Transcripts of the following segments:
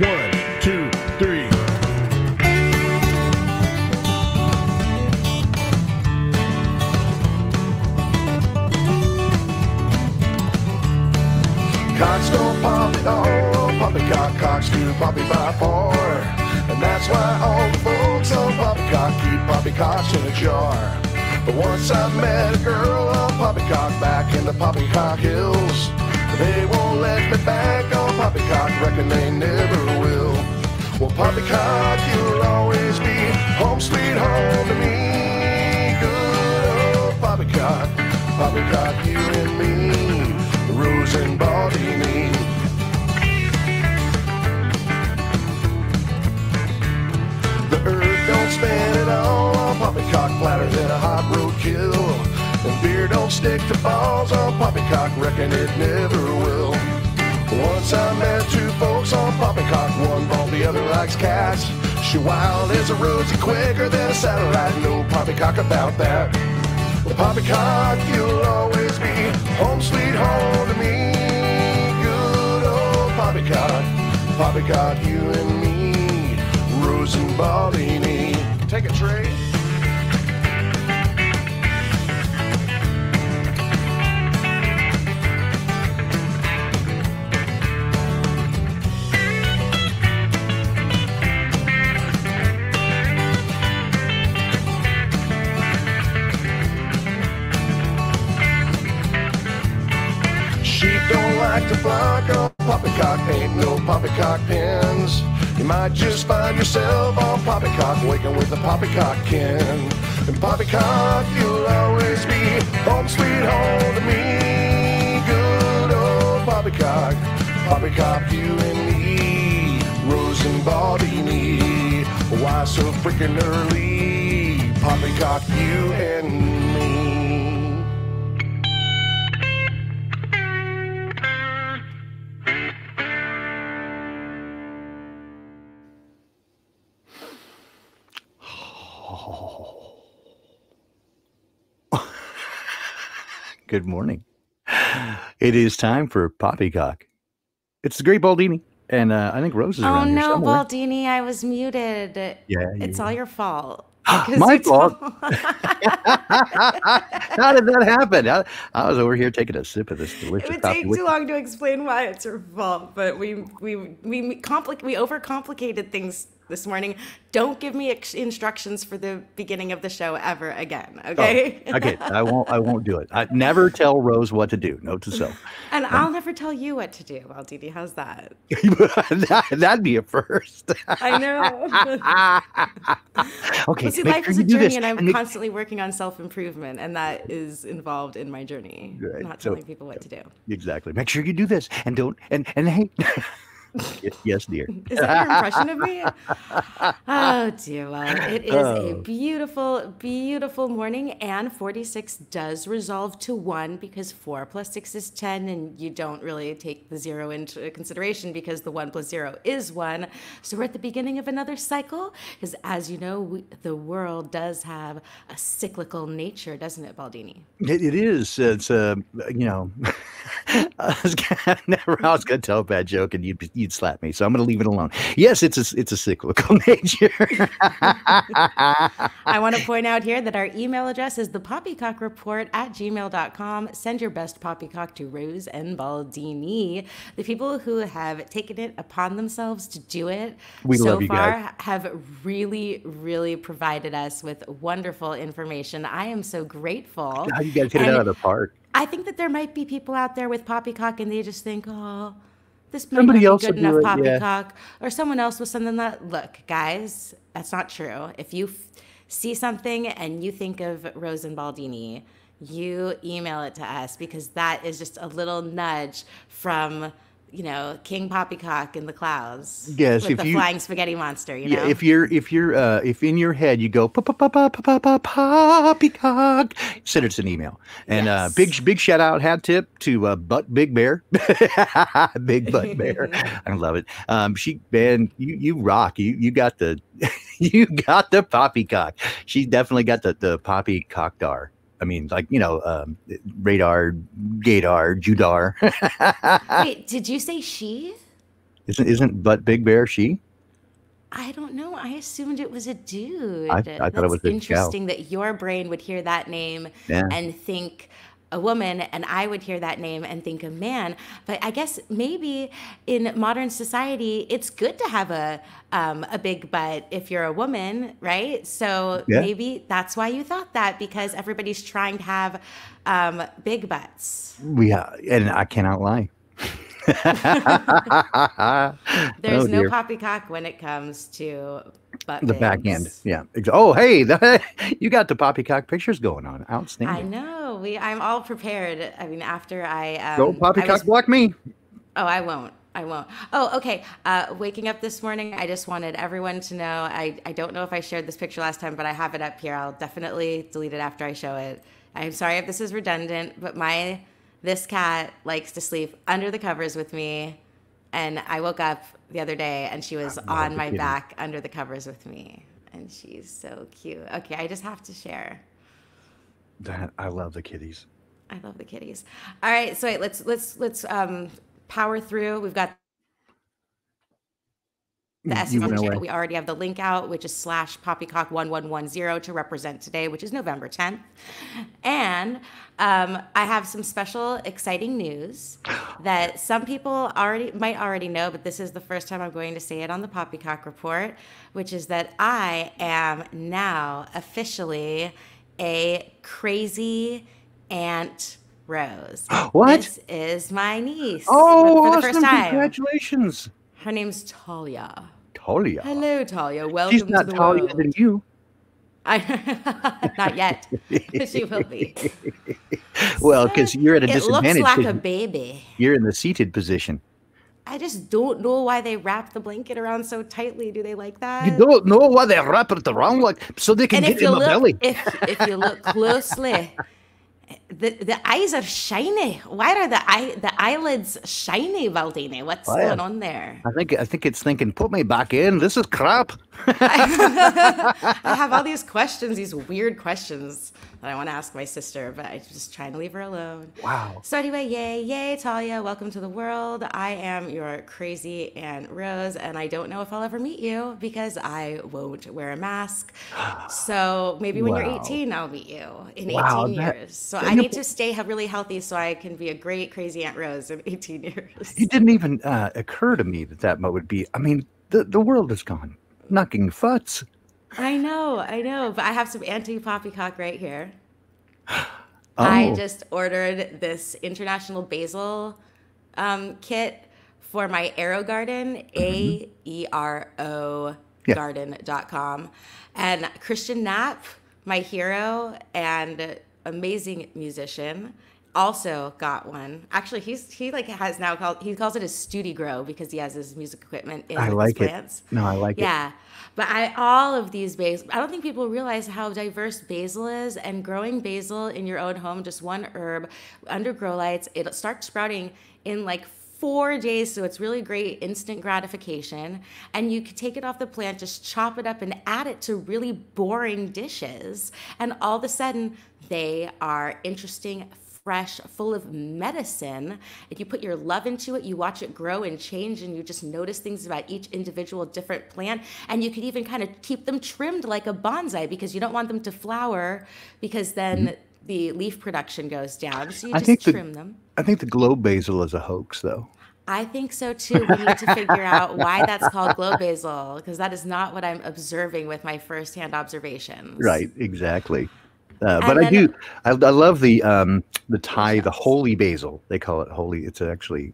1, 2, 3. Cocks don't poppy, oh, poppycock, cocks do poppy by 4. And that's why all the folks on Poppycock keep poppycocks in a jar. But once I met a girl on Poppycock back in the Poppycock Hills, they won't let me back on Poppycock, reckon they never will. Well, Poppycock, you'll always be home sweet home to me. Good old Poppycock, Poppycock, you and me, Rose and Baldini. The earth don't spin at all on Poppycock, flatter than a hot roadkill. And beer don't stick to balls on Poppycock, reckon it never will. Once I met two folks on Poppycock, one bald, the other likes cats. She wild as a rosy, quicker than a satellite, no Poppycock about that. Well, Poppycock, you'll always be home sweet home to me. Good old Poppycock, Poppycock, you and me, Rose and Baldini. Take a tray. Sheep don't like to flock on Poppycock, ain't no Poppycock pins. You might just find yourself on Poppycock, waking with a Poppycock kin. And Poppycock, you'll always be home sweet home to me. Good old Poppycock, Poppycock, you and me, Rose and Baldini. Why so freaking early? Poppycock, you and me. Good morning. It is time for Poppycock. It's the great Baldini, and I think Rose is around here somewhere. Baldini, I was muted. Yeah, it's all your fault. My fault. How did that happen? I was over here taking a sip of this delicious It would coffee. take too long to explain why it's your fault, but we overcomplicated things this morning. Don't give me instructions for the beginning of the show ever again, okay? Oh, okay, I won't do it. I never tell Rose what to do. Note to self. And I'll never tell you what to do, Baldini. How's that? That'd be a first. I know. Okay. Well, see, life is a journey, and I'm constantly working on self-improvement, and that is involved in my journey. Right. Not telling people what to do. Exactly. Make sure you do this, and don't and hey. Yes, dear. Is that your impression of me? Oh, dear. Well, it is a beautiful, beautiful morning, and 46 does resolve to 1 because 4 plus 6 is 10, and you don't really take the 0 into consideration because the 1 plus 0 is 1. So we're at the beginning of another cycle because, as you know, the world does have a cyclical nature, doesn't it, Baldini? It is. It's, you know, I was going to tell a bad joke, and you'd slap me, so I'm going to leave it alone. Yes, it's a cyclical nature. I want to point out here that our email address is ThePoppycockReport@gmail.com. Send your best poppycock to Rose and Baldini. The people who have taken it upon themselves to do it so far have really, really provided us with wonderful information. I am so grateful. How you guys hit it out of the park. I think that there might be people out there with Poppycock and they just think, oh, this might Somebody not else be good will do enough it, Poppycock, or someone else with something that, look, guys, that's not true. If you see something and you think of Rose and Baldini, you email it to us because that is just a little nudge from, you know, King Poppycock in the clouds. Yes, with the flying spaghetti monster. You know, if in your head you go Poppycock, send us an email. And big shout out, hat tip to Butt Big Bear, Big Butt Bear. I love it. You rock. You got the you got the Poppycock. She definitely got the Poppycockdar. I mean, like, you know, radar, gaydar, Judar. Wait, did you say she? Isn't But Big Bear she? I don't know. I assumed it was a I dude. thought it That's was a gal. interesting that your brain would hear that name Yeah. and think a woman, and I would hear that name and think a man. But I guess maybe in modern society, it's good to have a big butt if you're a woman, right? So Yeah. maybe that's why you thought that, because everybody's trying to have big butts. And I cannot lie. There's Oh no dear. poppycock when it comes to butt The back end. bigs. Yeah. Oh, hey, you got the poppycock pictures going on. I Outstanding. know. I'm all prepared. I mean, after Go I was. poppycock block me. Oh, I won't. I won't. Oh, okay. Waking up this morning, I just wanted everyone to know. I don't know if I shared this picture last time, but I have it up here. I'll definitely delete it after I show it. I'm sorry if this is redundant, but this cat likes to sleep under the covers with me, and I woke up the other day and she was Love on the my kitty. back under the covers with me, and she's so cute. Okay, I just have to share. I love the kitties. I love the kitties. All right, so wait, let's power through. We've got the You went SEO. away. We already have the link out, which is /poppycock1110 to represent today, which is November 10th. And I have some special, exciting news that some people might already know, but this is the first time I'm going to say it on the Poppycock Report, which is that I am now officially a crazy Aunt Rose. What? This is my niece Oh, for the awesome. first time. Congratulations. Her name's Talia. Talia. Hello, Talia. She's Welcome to not the taller than world. you. Not yet. She will be. Well, So, because you're at a it looks disadvantage like a because baby. you're in the seated position. I just don't know why they wrap the blanket around so tightly. Do they like You that? don't know why they wrap it around like so they can And get if in you my look, belly. if you look closely, the eyes are shiny. Why are the eyelids shiny, Baldini? What's Oh, yeah. going on there? I think it's thinking, put me back in. This is crap. I have all these questions, these weird questions that I want to ask my sister, but I'm just trying to leave her alone. Wow. So anyway, yay, Talia, welcome to the world. I am your crazy Aunt Rose, and I don't know if I'll ever meet you because I won't wear a mask. So maybe when you're Wow. 18, I'll meet you in Wow, 18 that- years. So and I you- need to stay really healthy so I can be a great crazy Aunt Rose in 18 years. It didn't even occur to me that would be. I mean, the world is gone. Knocking futs. I know, but I have some anti-poppycock right here. I Oh, just ordered this international basil kit for my Aero Garden, AERO Yeah. garden.com. And Christian Knapp, my hero and amazing musician, also got one. Actually, he calls it his Studi Grow because he has his music equipment in I his like it. plants. No, I like it. Yeah. But all of these basil, I don't think people realize how diverse basil is, and growing basil in your own home, just one herb under grow lights, it starts sprouting in like 4 days. So it's really great instant gratification. And you can take it off the plant, just chop it up and add it to really boring dishes. And all of a sudden they are interesting, fresh, full of medicine. If you put your love into it, you watch it grow and change, and you just notice things about each individual different plant. And you could even kind of keep them trimmed like a bonsai because you don't want them to flower because then the leaf production goes down. So you I just think trim them. I think the globe basil is a hoax, though. I think so too. We need to figure out why that's called glow basil because that is not what I'm observing with my firsthand observations. Right, exactly. And But I then- do. I love the Thai, the holy basil. They call it holy. It's actually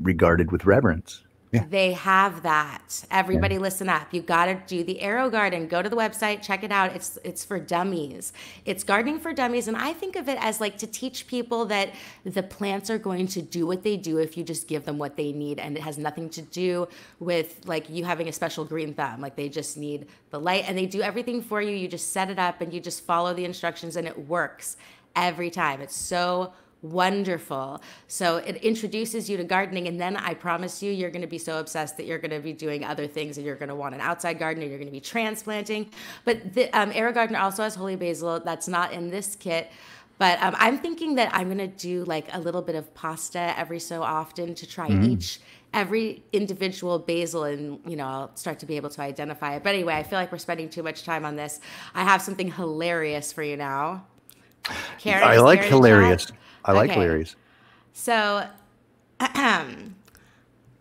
regarded with reverence. Yeah. They have that. Everybody listen up. You got to do the Aero Garden. Go to the website, check it out. It's for dummies. It's gardening for dummies. And I think of it as like to teach people that the plants are going to do what they do if you just give them what they need. And it has nothing to do with like you having a special green thumb. Like they just need the light and they do everything for you. You just set it up and you just follow the instructions and it works every time. It's so wonderful. So it introduces you to gardening, and then I promise you, you're going to be so obsessed that you're going to be doing other things, and you're going to want an outside garden, and you're going to be transplanting. But the Aero Gardener also has holy basil. That's not in this kit. But I'm thinking that I'm going to do like a little bit of pasta every so often to try each every individual basil, and I'll start to be able to identify it. But anyway, I feel like we're spending too much time on this. I have something hilarious for you now. Karen, I is like Karen in hilarious. chat? I like Okay. hilarious. So,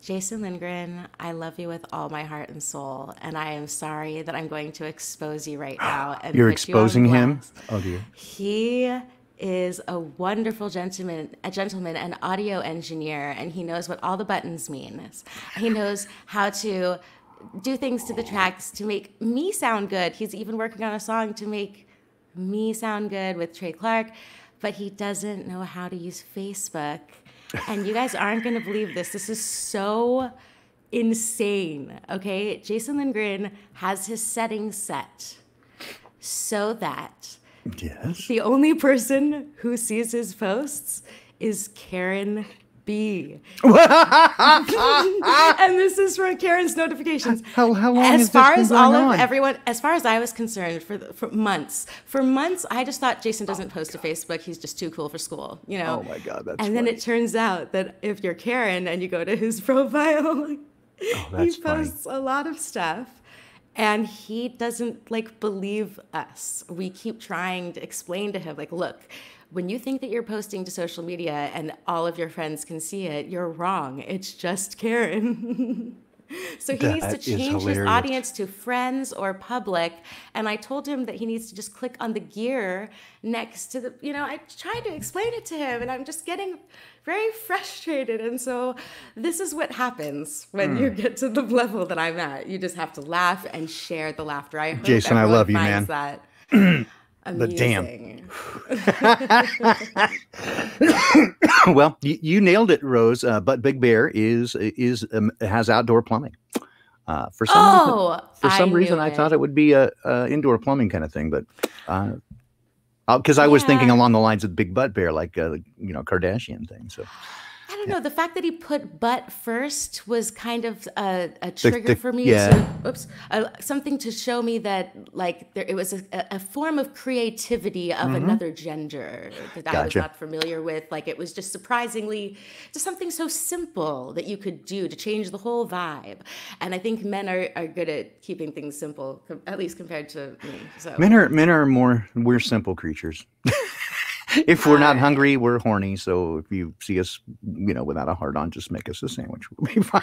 Jason Lindgren, I love you with all my heart and soul, and I am sorry that I'm going to expose you right now and You're put you on exposing him? blast. Oh, dear. He is a wonderful gentleman, an audio engineer, and he knows what all the buttons mean. He knows how to do things to the tracks to make me sound good. He's even working on a song to make me sound good with Trey Clark, but he doesn't know how to use Facebook. And you guys aren't going to believe this. This is so insane, okay? Jason Lindgren has his settings set so that Yes. the only person who sees his posts is Karen B. And this is for Karen's notifications. How long as has far this been as all going of on? everyone, as far as I was concerned, for months, I just thought Jason doesn't post to Facebook. He's just too cool for school, Oh, my God. That's And then funny. it turns out that if you're Karen and you go to his profile, he that's funny. posts a lot of stuff. And he doesn't believe us. We keep trying to explain to him, look, when you think that you're posting to social media and all of your friends can see it, you're wrong. It's just Karen. So he needs to That is change his hilarious. audience to friends or public. And I told him that he needs to just click on the gear next to the, I tried to explain it to him, and I'm just getting very frustrated. And so this is what happens when you get to the level that I'm at. You just have to laugh and share the laughter. I hope Jason, I everyone love you, finds man. that But damn. amusing. Well, you nailed it, Rose. But Big Bear has outdoor plumbing. For some reason, I thought it would be a indoor plumbing kind of thing, but because I was thinking Yeah. along the lines of Big Butt Bear, like Kardashian thing. So I don't know. The fact that he put butt first was kind of a trigger for me. yeah. Something to show me that it was a form of creativity of another gender that I was Gotcha. not familiar with. It was just surprisingly just something so simple that you could do to change the whole vibe. And I think men are good at keeping things simple, at least compared to me. So men are we're simple creatures. If we're not hungry, we're horny. So if you see us, without a heart on, just make us a sandwich. We'll be fine.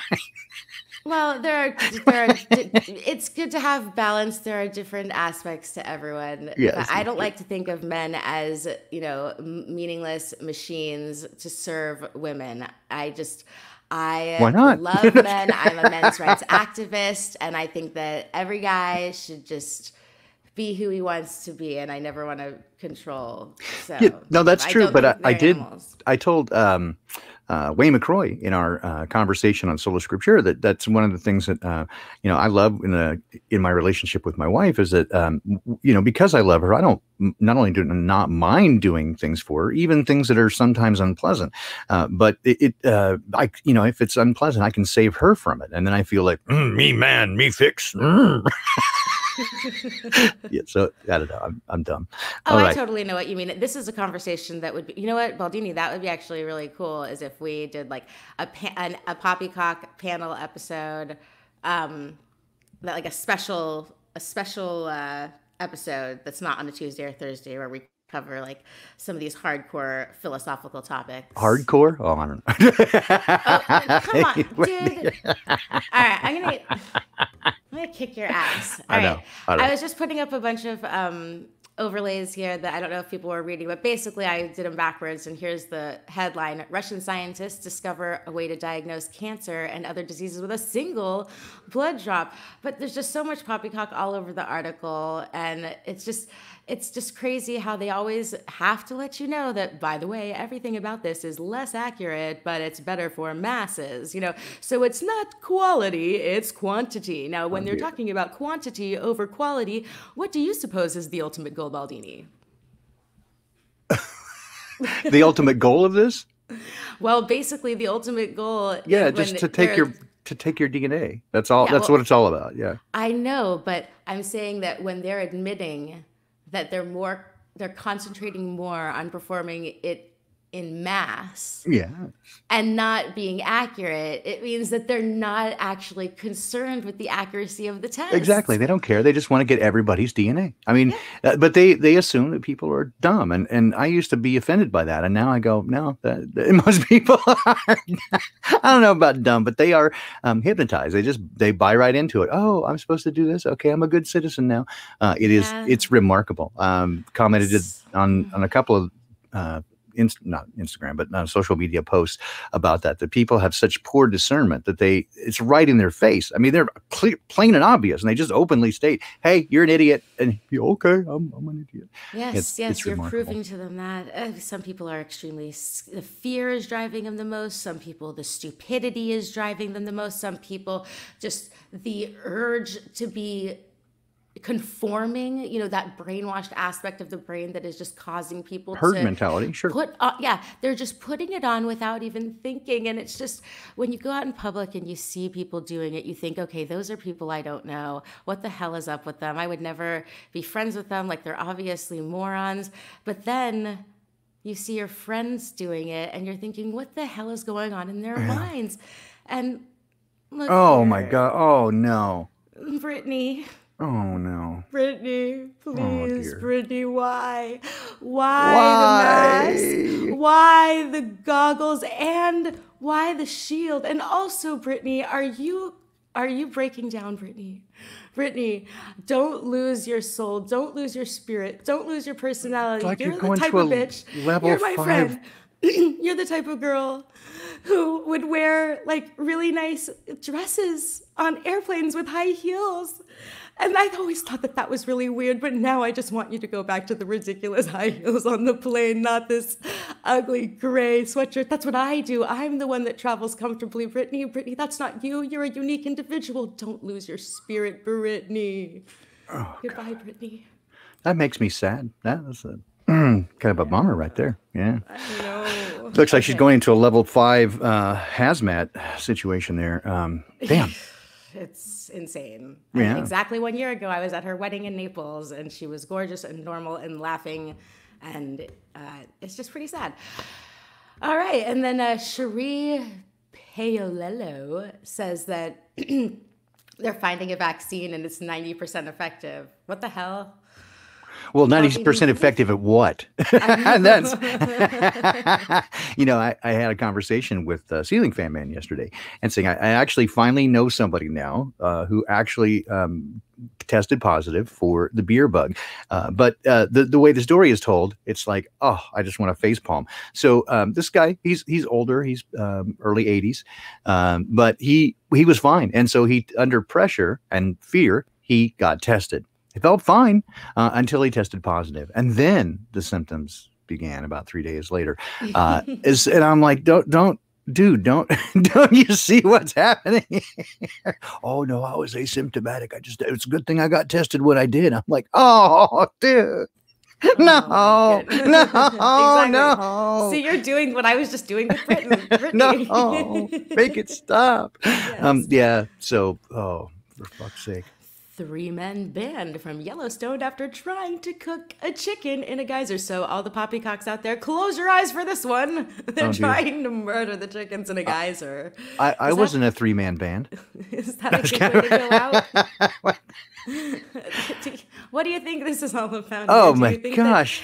Well, it's good to have balance. There are different aspects to everyone. Yes, But I don't like to think of men as, meaningless machines to serve women. Why not? love men. I'm a men's rights activist, and I think that every guy should just be who he wants to be, and I never want to control. So Yeah, no, that's true. don't But think I they're did. animals. I told Wayne McCroy in our conversation on Sola Scriptura that's one of the things that I love in my relationship with my wife is that because I love her, I don't not only do not mind doing things for her, even things that are sometimes unpleasant. But if it's unpleasant, I can save her from it, and then I feel like me man, me fix. Yeah, so I don't know. I'm dumb. Oh, All I right. totally know what you mean. This is a conversation that would be, you know what, Baldini, that would be actually really cool is if we did a Poppycock panel episode, a special episode that's not on a Tuesday or Thursday where we cover some of these hardcore philosophical topics. Hardcore? Oh, I don't know. Come on, dude. All right, I'm gonna kick your ass. All I know, right. I know. I was just putting up a bunch of overlays here that I don't know if people were reading, but basically I did them backwards, and here's the headline. Russian scientists discover a way to diagnose cancer and other diseases with a single blood drop. But there's just so much poppycock all over the article, and it's just crazy how they always have to let you know that, by the way, everything about this is less accurate, but it's better for masses, So it's not quality, it's quantity. Now, when they're talking about quantity over quality, what do you suppose is the ultimate goal, Baldini? The ultimate goal of this? Well, basically, the ultimate goal. Yeah, just to take your DNA. That's all. Yeah, That's what it's all about. Yeah. I know, but I'm saying that when they're admitting that they're concentrating more on performing it in mass Yeah. and not being accurate, it means that they're not actually concerned with the accuracy of the Exactly. test. They don't care. They just want to get everybody's DNA. I mean, Yeah. but they assume that people are dumb, and I used to be offended by that, and now I go, no, most people are. I don't know about dumb, but they are hypnotized. They buy right into it. Oh, I'm supposed to do this. Okay, I'm a good citizen now. Yeah. It's remarkable. Commented on Mm. a couple of. Not Instagram, but social media posts about that. That people have such poor discernment that it's right in their face. I mean, they're clear, plain and obvious, and they just openly state, "Hey, you're an idiot," and you okay? I'm an idiot. Yes, It's yes, you're remarkable. proving to them that some people are the fear is driving them the most. Some people, the stupidity is driving them the most. Some people, just the urge to be conforming, that brainwashed aspect of the brain that is just causing people Herd to mentality, sure. they're just putting it on without even thinking. And it's just, when you go out in public and you see people doing it, you think, okay, those are people I don't know. What the hell is up with them? I would never be friends with them. Like, they're obviously morons. But then you see your friends doing it and you're thinking, what the hell is going on in their Yeah. minds? And look Oh my here, God. Oh no. Brittany. Oh no. Brittany, Oh please, dear. Brittany, why? Why the mask? Why? Why the goggles? And why the shield? And also, Brittany, are you breaking down, Brittany? Brittany, don't lose your soul. Don't lose your spirit. Don't lose your personality. Like you're You're the going type to of a bitch. level You're my 5. friend. You're the type of girl who would wear like really nice dresses on airplanes with high heels. And I always thought that was really weird, but now I just want you to go back to the ridiculous high heels on the plane, not this ugly gray sweatshirt. That's what I do. I'm the one that travels comfortably. Brittany, that's not you. You're a unique individual. Don't lose your spirit, Brittany. Oh, Goodbye, Brittany. that makes me sad. That's a kind of a bummer right there. Yeah. I know. Looks like she's Okay. going into a level 5 hazmat situation there. Damn. It's insane. Yeah. And exactly 1 year ago, I was at her wedding in Naples, and she was gorgeous and normal and laughing, and it's just pretty sad. All right, and then Cherie Paolello says that they're finding a vaccine and it's 90% effective. What the hell? Well, 90% effective at what? And that's, I had a conversation with Ceiling Fan Man yesterday and saying, I actually finally know somebody now who actually tested positive for the beer bug. But the way the story is told, it's like, oh, I just want to facepalm. So this guy, he's older, he's early 80s, but he was fine. And so under pressure and fear, he got tested. He felt fine until he tested positive, and then the symptoms began about 3 days later. And I'm like, don't, you see what's happening here? Oh no, I was asymptomatic. It's a good thing I got tested when I did. I'm like, oh, dude. No, Exactly. no. So you're doing what I was just doing with Brittany. No, make it stop. Yes. Yeah. So, for fuck's sake. 3 men banned from Yellowstone after trying to cook a chicken in a geyser. So all the poppycocks out there, close your eyes for this one. They're trying to murder the chickens in a geyser. I wasn't a 3-man band. Is that a good way to go out? What do you think this is all about? Oh Do my you think gosh.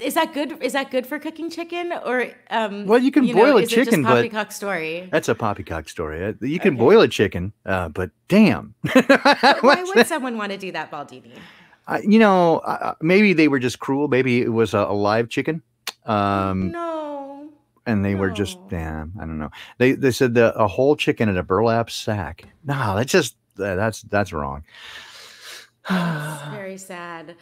is that good? Is that good for cooking chicken? Or Well, you can boil a chicken, is it just but poppycock story? that's a poppycock story. You can boil a chicken, but damn. Why would someone want to do that, Baldini? Maybe they were just cruel. Maybe it was a live chicken. No. And they were just, I don't know. They said a whole chicken in a burlap sack. No, that's wrong. It's very sad.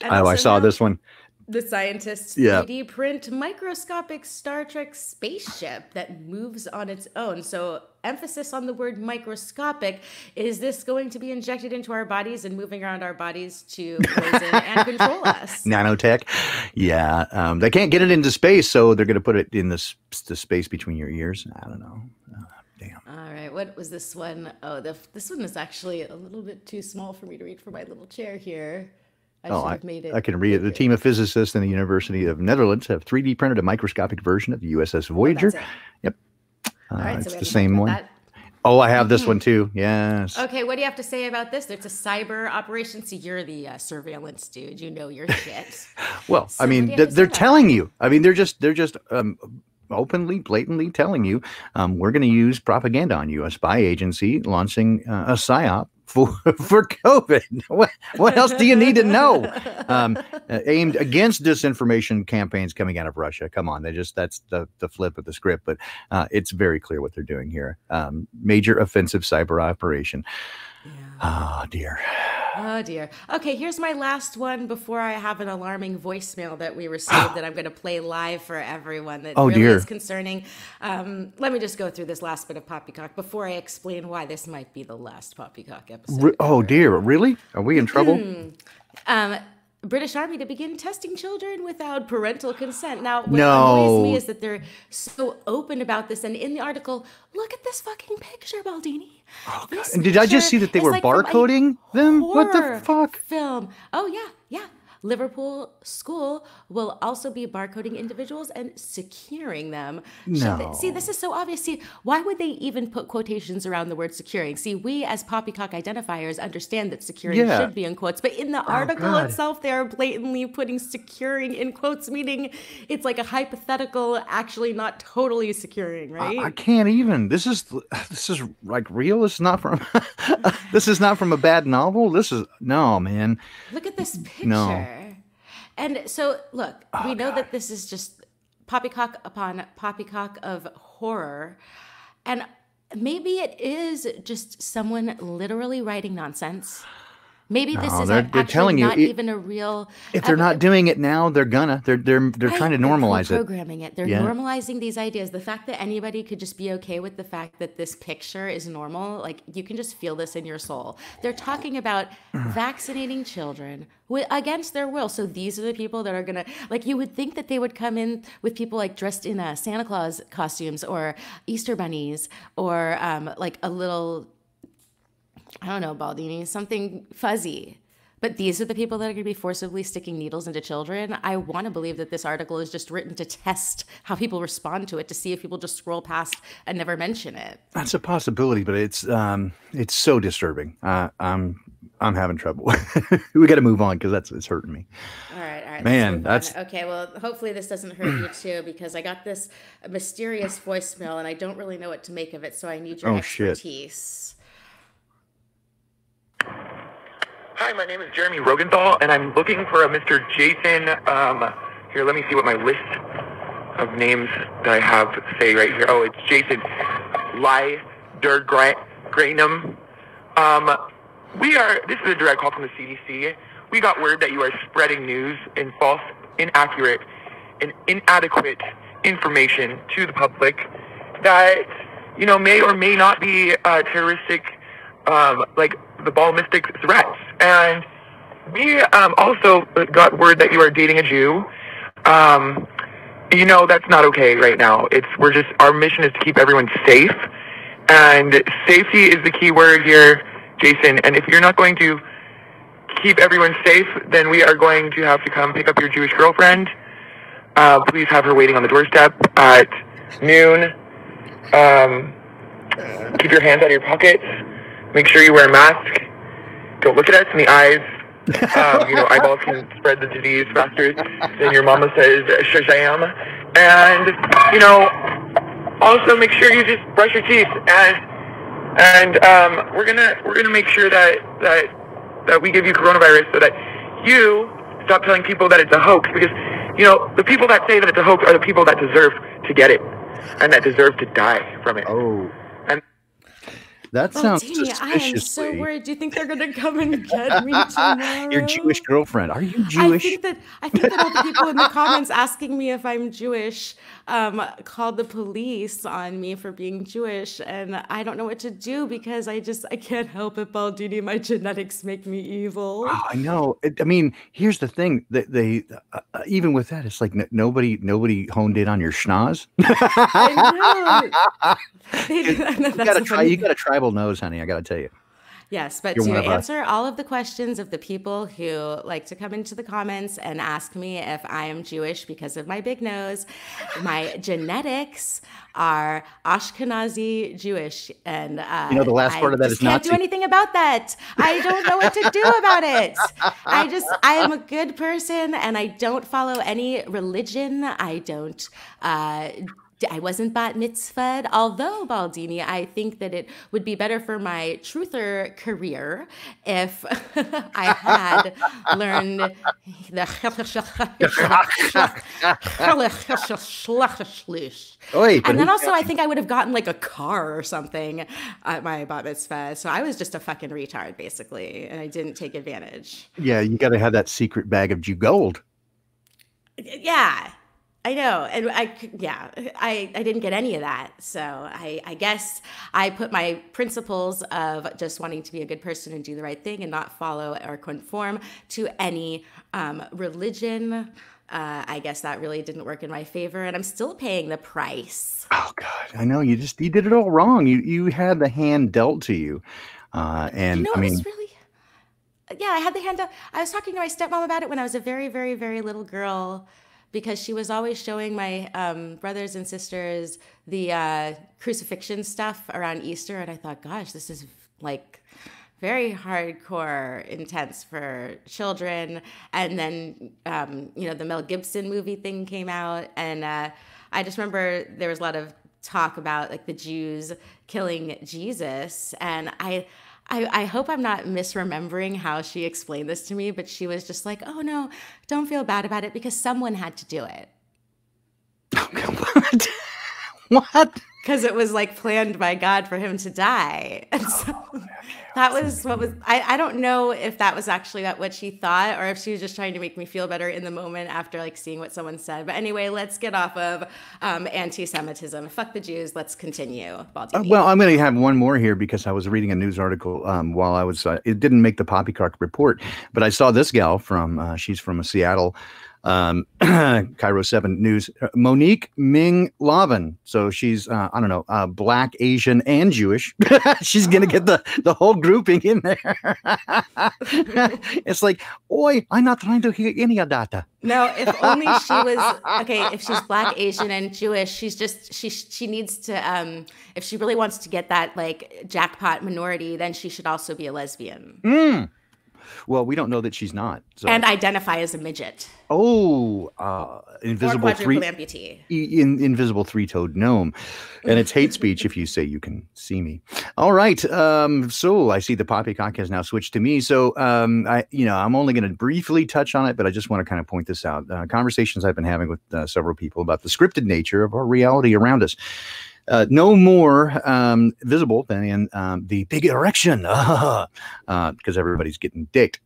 And I also saw now this one. The scientists Yeah. 3D print microscopic Star Trek spaceship that moves on its own. So emphasis on the word microscopic. Is this going to be injected into our bodies and moving around our bodies to poison and control us? Nanotech. Yeah. They can't get it into space, so they're going to put it in the space between your ears. I don't know. Damn. All right, what was this one? Oh, this one is actually a little bit too small for me to read for my little chair here. I should have made it I can read it. The bigger. team of physicists in the University of Netherlands have 3D printed a microscopic version of the USS Voyager. That's it. Yep. All right, so It's we the have to same talk one. about that. Oh, I have this one too. Yes. Okay, what do you have to say about this? It's a cyber operation. See, you're the surveillance dude. You know your shit. Well, So I what do mean, you have to say they're about telling you. I mean, they're just openly, blatantly telling you, we're going to use propaganda on you, a spy agency launching a psyop for COVID. What else do you need to know? Aimed against disinformation campaigns coming out of Russia. Come on, that's the flip of the script, but it's very clear what they're doing here. Major offensive cyber operation. Oh dear. Oh dear. Okay, here's my last one before I have an alarming voicemail that we received that I'm going to play live for everyone. That really dear. is concerning. Let me just go through this last bit of Poppycock before I explain why this might be the last Poppycock episode. Oh dear. Really? Are we in trouble? British Army to begin testing children without parental consent. Now, what No. annoys me is that they're so open about this. And in the article, look at this fucking picture, Baldini. Oh, God. This And did I just see picture that they is were like from a barcoding them? What the horror fuck? Film. Oh, yeah. Liverpool school will also be barcoding individuals and securing them. No. See, this is so obvious. See, why would they even put quotations around the word securing? See, we as Poppycock identifiers understand that securing Yeah. should be in quotes, but in the article God. itself, they are blatantly putting securing in quotes, meaning it's like a hypothetical, actually not totally securing, right? I can't even. This is like real. This is not from. This is not from a bad novel. This is no, man. Look at this picture. No. And so, look, we know that this is just poppycock upon poppycock of horror. And maybe it is just someone literally writing nonsense. Maybe this is they're actually telling you not even a real. If they're not doing it now, they're gonna. They're trying to normalize it. Programming it. They're normalizing these ideas. The fact that anybody could just be okay with the fact that this picture is normal, like you can just feel this in your soul. They're talking about vaccinating children against their will. So these are the people that are gonna, like, you would think that they would come in with people like dressed in Santa Claus costumes or Easter bunnies or like a little, I don't know, Baldini, something fuzzy. But these are the people that are going to be forcibly sticking needles into children. I want to believe that this article is just written to test how people respond to it, to see if people just scroll past and never mention it. That's a possibility, but it's so disturbing. I'm having trouble. We got to move on because it's hurting me. All right. Man, that's okay. Well, hopefully this doesn't hurt you too, because I got this mysterious voicemail and I don't really know what to make of it. So I need your expertise. Hi, my name is Jeremy Rogenthal, and I'm looking for a Mr. Jason. Here, let me see what my list of names that I have say right here. Oh, it's Jason Lydergranum. This is a direct call from the CDC. We got word that you are spreading news and false, inaccurate, and inadequate information to the public that, may or may not be terroristic, like the ballistic threats. And we also got word that you are dating a Jew. That's not okay right now. Our mission is to keep everyone safe, and safety is the key word here, Jason. And if you're not going to keep everyone safe, then we are going to have to come pick up your Jewish girlfriend. Please have her waiting on the doorstep at noon. Keep your hands out of your pockets. Make sure you wear a mask. Don't look at us in the eyes. Eyeballs can spread the disease faster than your mama says Shazam. And, also make sure you just brush your teeth. And we're gonna make sure that we give you coronavirus so that you stop telling people that it's a hoax, because, the people that say that it's a hoax are the people that deserve to get it and that deserve to die from it. Oh. And that sounds Dini, I am so suspiciously. worried. Do you think they're going to come and get me tomorrow? Your Jewish girlfriend. Are you Jewish? I think that all the people in the comments asking me if I'm Jewish called the police on me for being Jewish, and I don't know what to do because I can't help it, Baldini. My genetics make me evil. Oh, I know. I mean, here's the thing. They even with that, it's like nobody honed in on your schnoz. I know. You got a tribal nose, honey. I got to tell you. Yes, but You're to one of us. answer all of the questions of the people who like to come into the comments and ask me if I am Jewish because of my big nose, my genetics are Ashkenazi Jewish, and The last part I of that just is can't do Nazi. anything about that. I don't know what to do about it. I am a good person, and I don't follow any religion. I wasn't bat mitzvahed, although, Baldini, I think that it would be better for my truther career if I had learned the Oy, but and then who's also I think I would have gotten like a car or something at my bat mitzvah. So I was just a fucking retard, basically, and I didn't take advantage. yeah, you got to have that secret bag of Jew gold. Yeah. I know. And I didn't get any of that. So I guess I put my principles of just wanting to be a good person and do the right thing and not follow or conform to any religion. I guess that really didn't work in my favor, and I'm still paying the price. Oh God, I know you did it all wrong. You had the hand dealt to you, and I It mean, was really, I had the hand up. I was talking to my stepmom about it when I was a very, very, very little girl, because she was always showing my brothers and sisters the crucifixion stuff around Easter. And I thought, gosh, this is like very hardcore, intense for children. And then, the Mel Gibson movie thing came out. And I just remember there was a lot of talk about like the Jews killing Jesus. And I hope I'm not misremembering how she explained this to me, but she was just like, oh no, don't feel bad about it because someone had to do it. what? What? Because it was like planned by God for him to die. And so that was what was, I don't know if that was actually what she thought or if she was just trying to make me feel better in the moment after like seeing what someone said. But anyway, let's get off of anti-Semitism. Fuck the Jews. Let's continue. Well, I'm going to have one more here because I was reading a news article while I was, it didn't make the Poppycock report, but I saw this gal from, she's from Seattle, Cairo 7 News, Monique Ming Lavin. So she's, Black, Asian, and Jewish. She's going to get the whole grouping in there. It's like, oi, I'm not trying to hear any of that. No, if only she was, okay, if she's Black, Asian, and Jewish, she's just, she needs to, if she really wants to get that like jackpot minority, then she should also be a lesbian. Well, we don't know that she's not. So. And identify as a midget. Oh, invisible amputee. Invisible three-toed gnome, and it's hate speech if you say you can see me. All right, so I see the Poppycock has now switched to me. So I'm only going to briefly touch on it, but I just want to kind of point this out. Conversations I've been having with several people about the scripted nature of our reality around us. No more visible than in the big erection, because everybody's getting dicked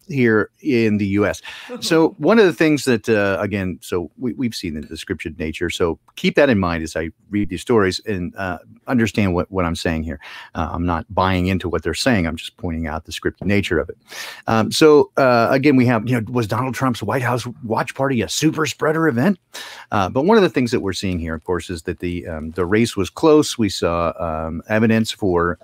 here in the U.S. So one of the things that, again, so we've seen the scripted nature. So keep that in mind as I read these stories and understand what I'm saying here. I'm not buying into what they're saying. I'm just pointing out the scripted nature of it. Again, we have, was Donald Trump's White House watch party a super spreader event? But one of the things that we're seeing here, of course, is that the race was close. We saw evidence for,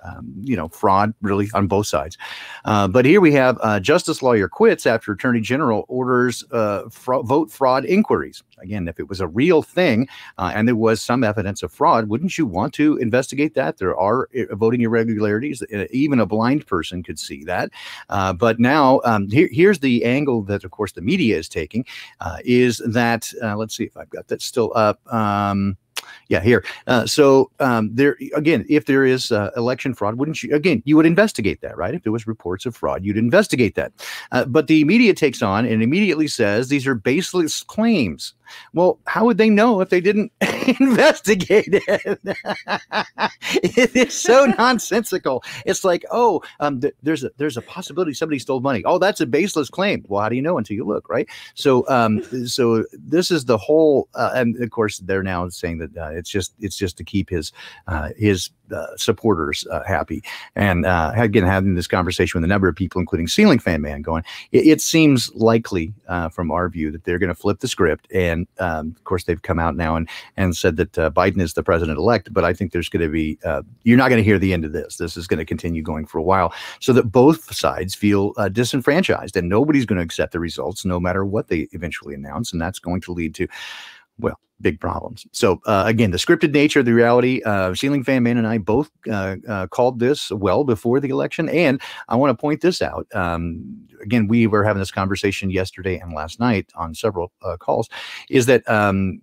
fraud really on both sides. But here we have justice lawyer quits after attorney general orders vote fraud inquiries. Again, if it was a real thing and there was some evidence of fraud, wouldn't you want to investigate that? There are voting irregularities. Even a blind person could see that. But now here's the angle that, of course, the media is taking is that, let's see if I've got that still up. Yeah, here. There again, if there is election fraud, wouldn't you? Again, you would investigate that, right? If there was reports of fraud, you'd investigate that. But the media takes on and immediately says these are baseless claims. Well, how would they know if they didn't investigate it? It is so nonsensical. It's like, there's a possibility somebody stole money. Oh, that's a baseless claim. Well, how do you know until you look, right? So this is the whole, and of course they're now saying that it's just to keep his supporters happy. And again, having this conversation with a number of people, including Ceiling Fan Man, going, it seems likely from our view that they're going to flip the script. And of course, they've come out now and said that Biden is the president-elect. But I think there's going to be, you're not going to hear the end of this. This is going to continue going for a while, so that both sides feel disenfranchised, and nobody's going to accept the results no matter what they eventually announce. And that's going to lead to, well, big problems. So again, the scripted nature of the reality, Ceiling Fan Man and I both called this well before the election. And I want to point this out. Again, we were having this conversation yesterday and last night on several calls, is that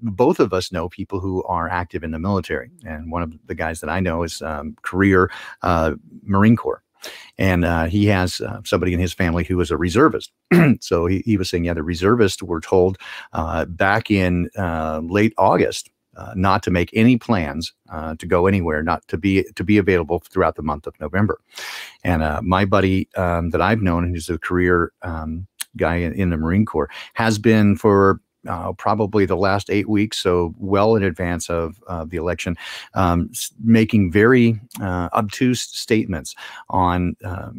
both of us know people who are active in the military. And one of the guys that I know is career Marine Corps. And he has somebody in his family who is a reservist. So he was saying, yeah, the reservists were told back in late August not to make any plans to go anywhere, not to be available throughout the month of November. And my buddy that I've known, who's a career guy in the Marine Corps, has been for probably the last 8 weeks, so well in advance of the election, making very obtuse statements on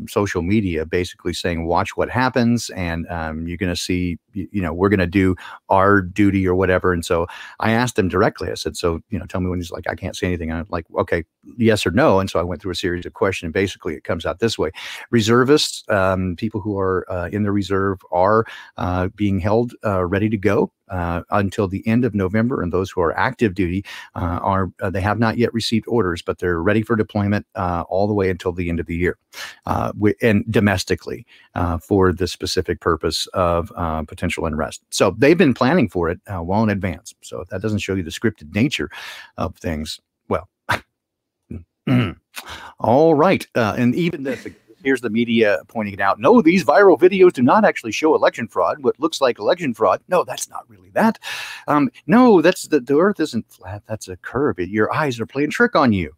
social media, basically saying, watch what happens, and you're going to see, we're going to do our duty or whatever. And so I asked him directly, I said, so, tell me when. He's like, I can't say anything. I'm like, okay, yes or no. And so I went through a series of questions, and basically it comes out this way. Reservists, people who are in the reserve, are being held ready to go until the end of November, and those who are active duty they have not yet received orders, but they're ready for deployment all the way until the end of the year, and domestically for the specific purpose of potential unrest. So they've been planning for it well in advance. So if that doesn't show you the scripted nature of things, well, all right. And even this. Here's the media pointing it out. No, these viral videos do not actually show election fraud. What looks like election fraud. No, that's not really that. No, that's the earth isn't flat. That's a curve. Your eyes are playing trick on you.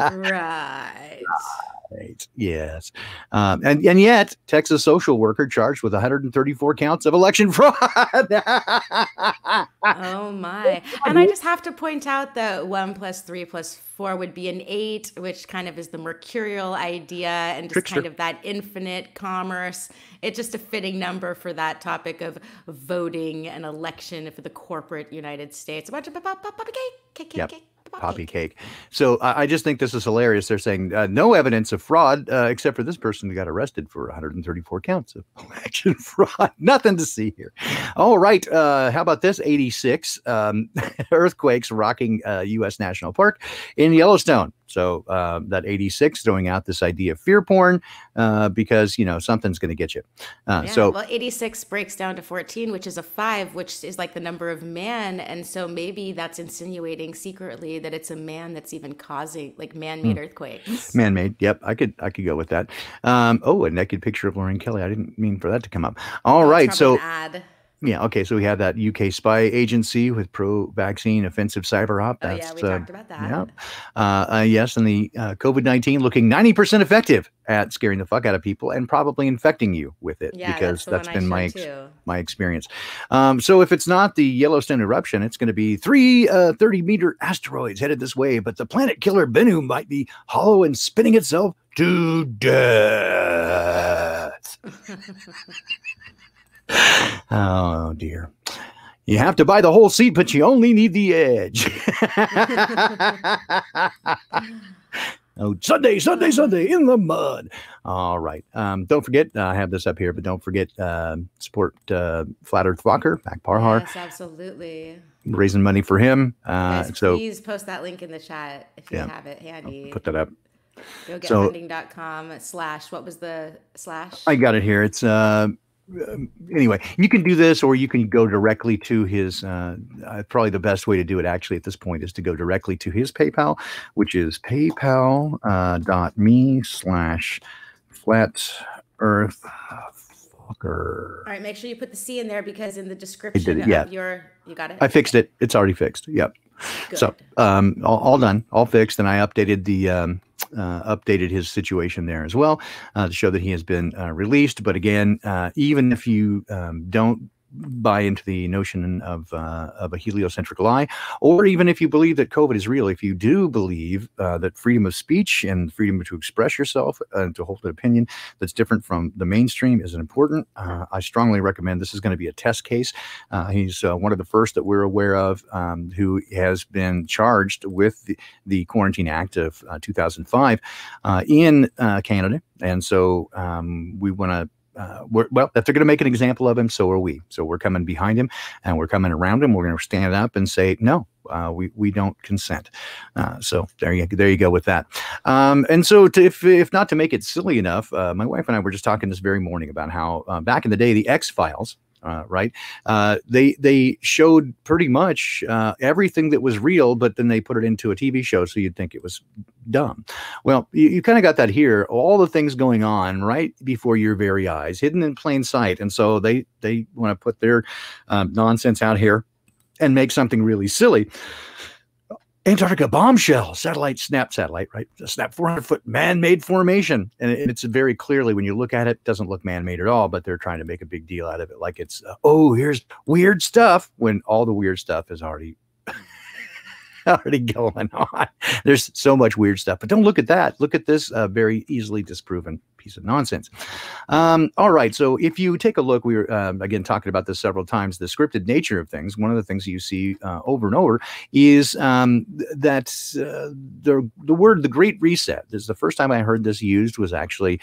Right. Right. Yes. And yet, Texas social worker charged with 134 counts of election fraud. Oh my. And I just have to point out that 1 + 3 + 4 would be an 8, which kind of is the mercurial idea, and just kind of that infinite commerce. It's just a fitting number for that topic of voting and election for the corporate United States. A bunch of cake. Poppy cake. So I just think this is hilarious. They're saying no evidence of fraud except for this person who got arrested for 134 counts of election fraud. Nothing to see here. All right. How about this? 86 earthquakes rocking U.S. National Park in Yellowstone. So that 86 throwing out this idea of fear porn because, something's going to get you. Well, 86 breaks down to 14, which is a 5, which is like the number of man. And so maybe that's insinuating secretly that it's a man that's even causing like man-made earthquakes. Man-made. Yep. I could go with that. A naked picture of Lauren Kelly. I didn't mean for that to come up. All right. So. Yeah. Okay. So we have that UK spy agency with pro-vaccine offensive cyber op. We talked about that. Yeah. Yes. And the COVID-19 looking 90% effective at scaring the fuck out of people and probably infecting you with it, because that's been my experience. So if it's not the Yellowstone eruption, it's going to be 3 30-meter asteroids headed this way, but the planet killer Bennu might be hollow and spinning itself to death. Oh dear. You have to buy the whole seat, but you only need the edge. Oh, Sunday in the mud. All right. Don't forget, I have this up here, but don't forget, support Flat Earth Walker, Mac Parhar. Yes, absolutely. Raising money for him. Guys, please post that link in the chat if you have it handy. I'll put that up. GoGetFunding.com / what was the / I got it here. It's anyway, you can do this, or you can go directly to his, probably the best way to do it actually at this point is to go directly to his PayPal, which is paypal.me/flatearthfucker. All right, make sure you put the C in there, because in the description of you got it? I fixed it. It's already fixed. Yep. Good. So all done, all fixed, and I updated the updated his situation there as well to show that he has been released. But again, even if you don't buy into the notion of a heliocentric lie, or even if you believe that COVID is real, if you do believe that freedom of speech and freedom to express yourself and to hold an opinion that's different from the mainstream is important, I strongly recommend. This is going to be a test case. He's one of the first that we're aware of who has been charged with the Quarantine Act of 2005 in Canada. And so we want to, well, if they're going to make an example of him, so are we. So we're coming behind him and we're coming around him. We're going to stand up and say, no, we don't consent. So there you go with that. And so if not to make it silly enough, my wife and I were just talking this very morning about how back in the day, the X-Files, right? They showed pretty much everything that was real, but then they put it into a TV show, so you'd think it was dumb. Well, you kind of got that here. All the things going on right before your very eyes, hidden in plain sight, and so they want to put their nonsense out here and make something really silly. Antarctica bombshell, satellite, right? A snap 400-foot man-made formation. And it's very clearly, when you look at it, doesn't look man-made at all, but they're trying to make a big deal out of it. Like it's, oh, here's weird stuff, when all the weird stuff is already going on. There's so much weird stuff, but don't look at that. Look at this very easily disproven piece of nonsense. All right. So if you take a look, we were, again, talking about this several times, the scripted nature of things. One of the things you see over and over is that the word, the Great Reset. This is the first time I heard this used, was actually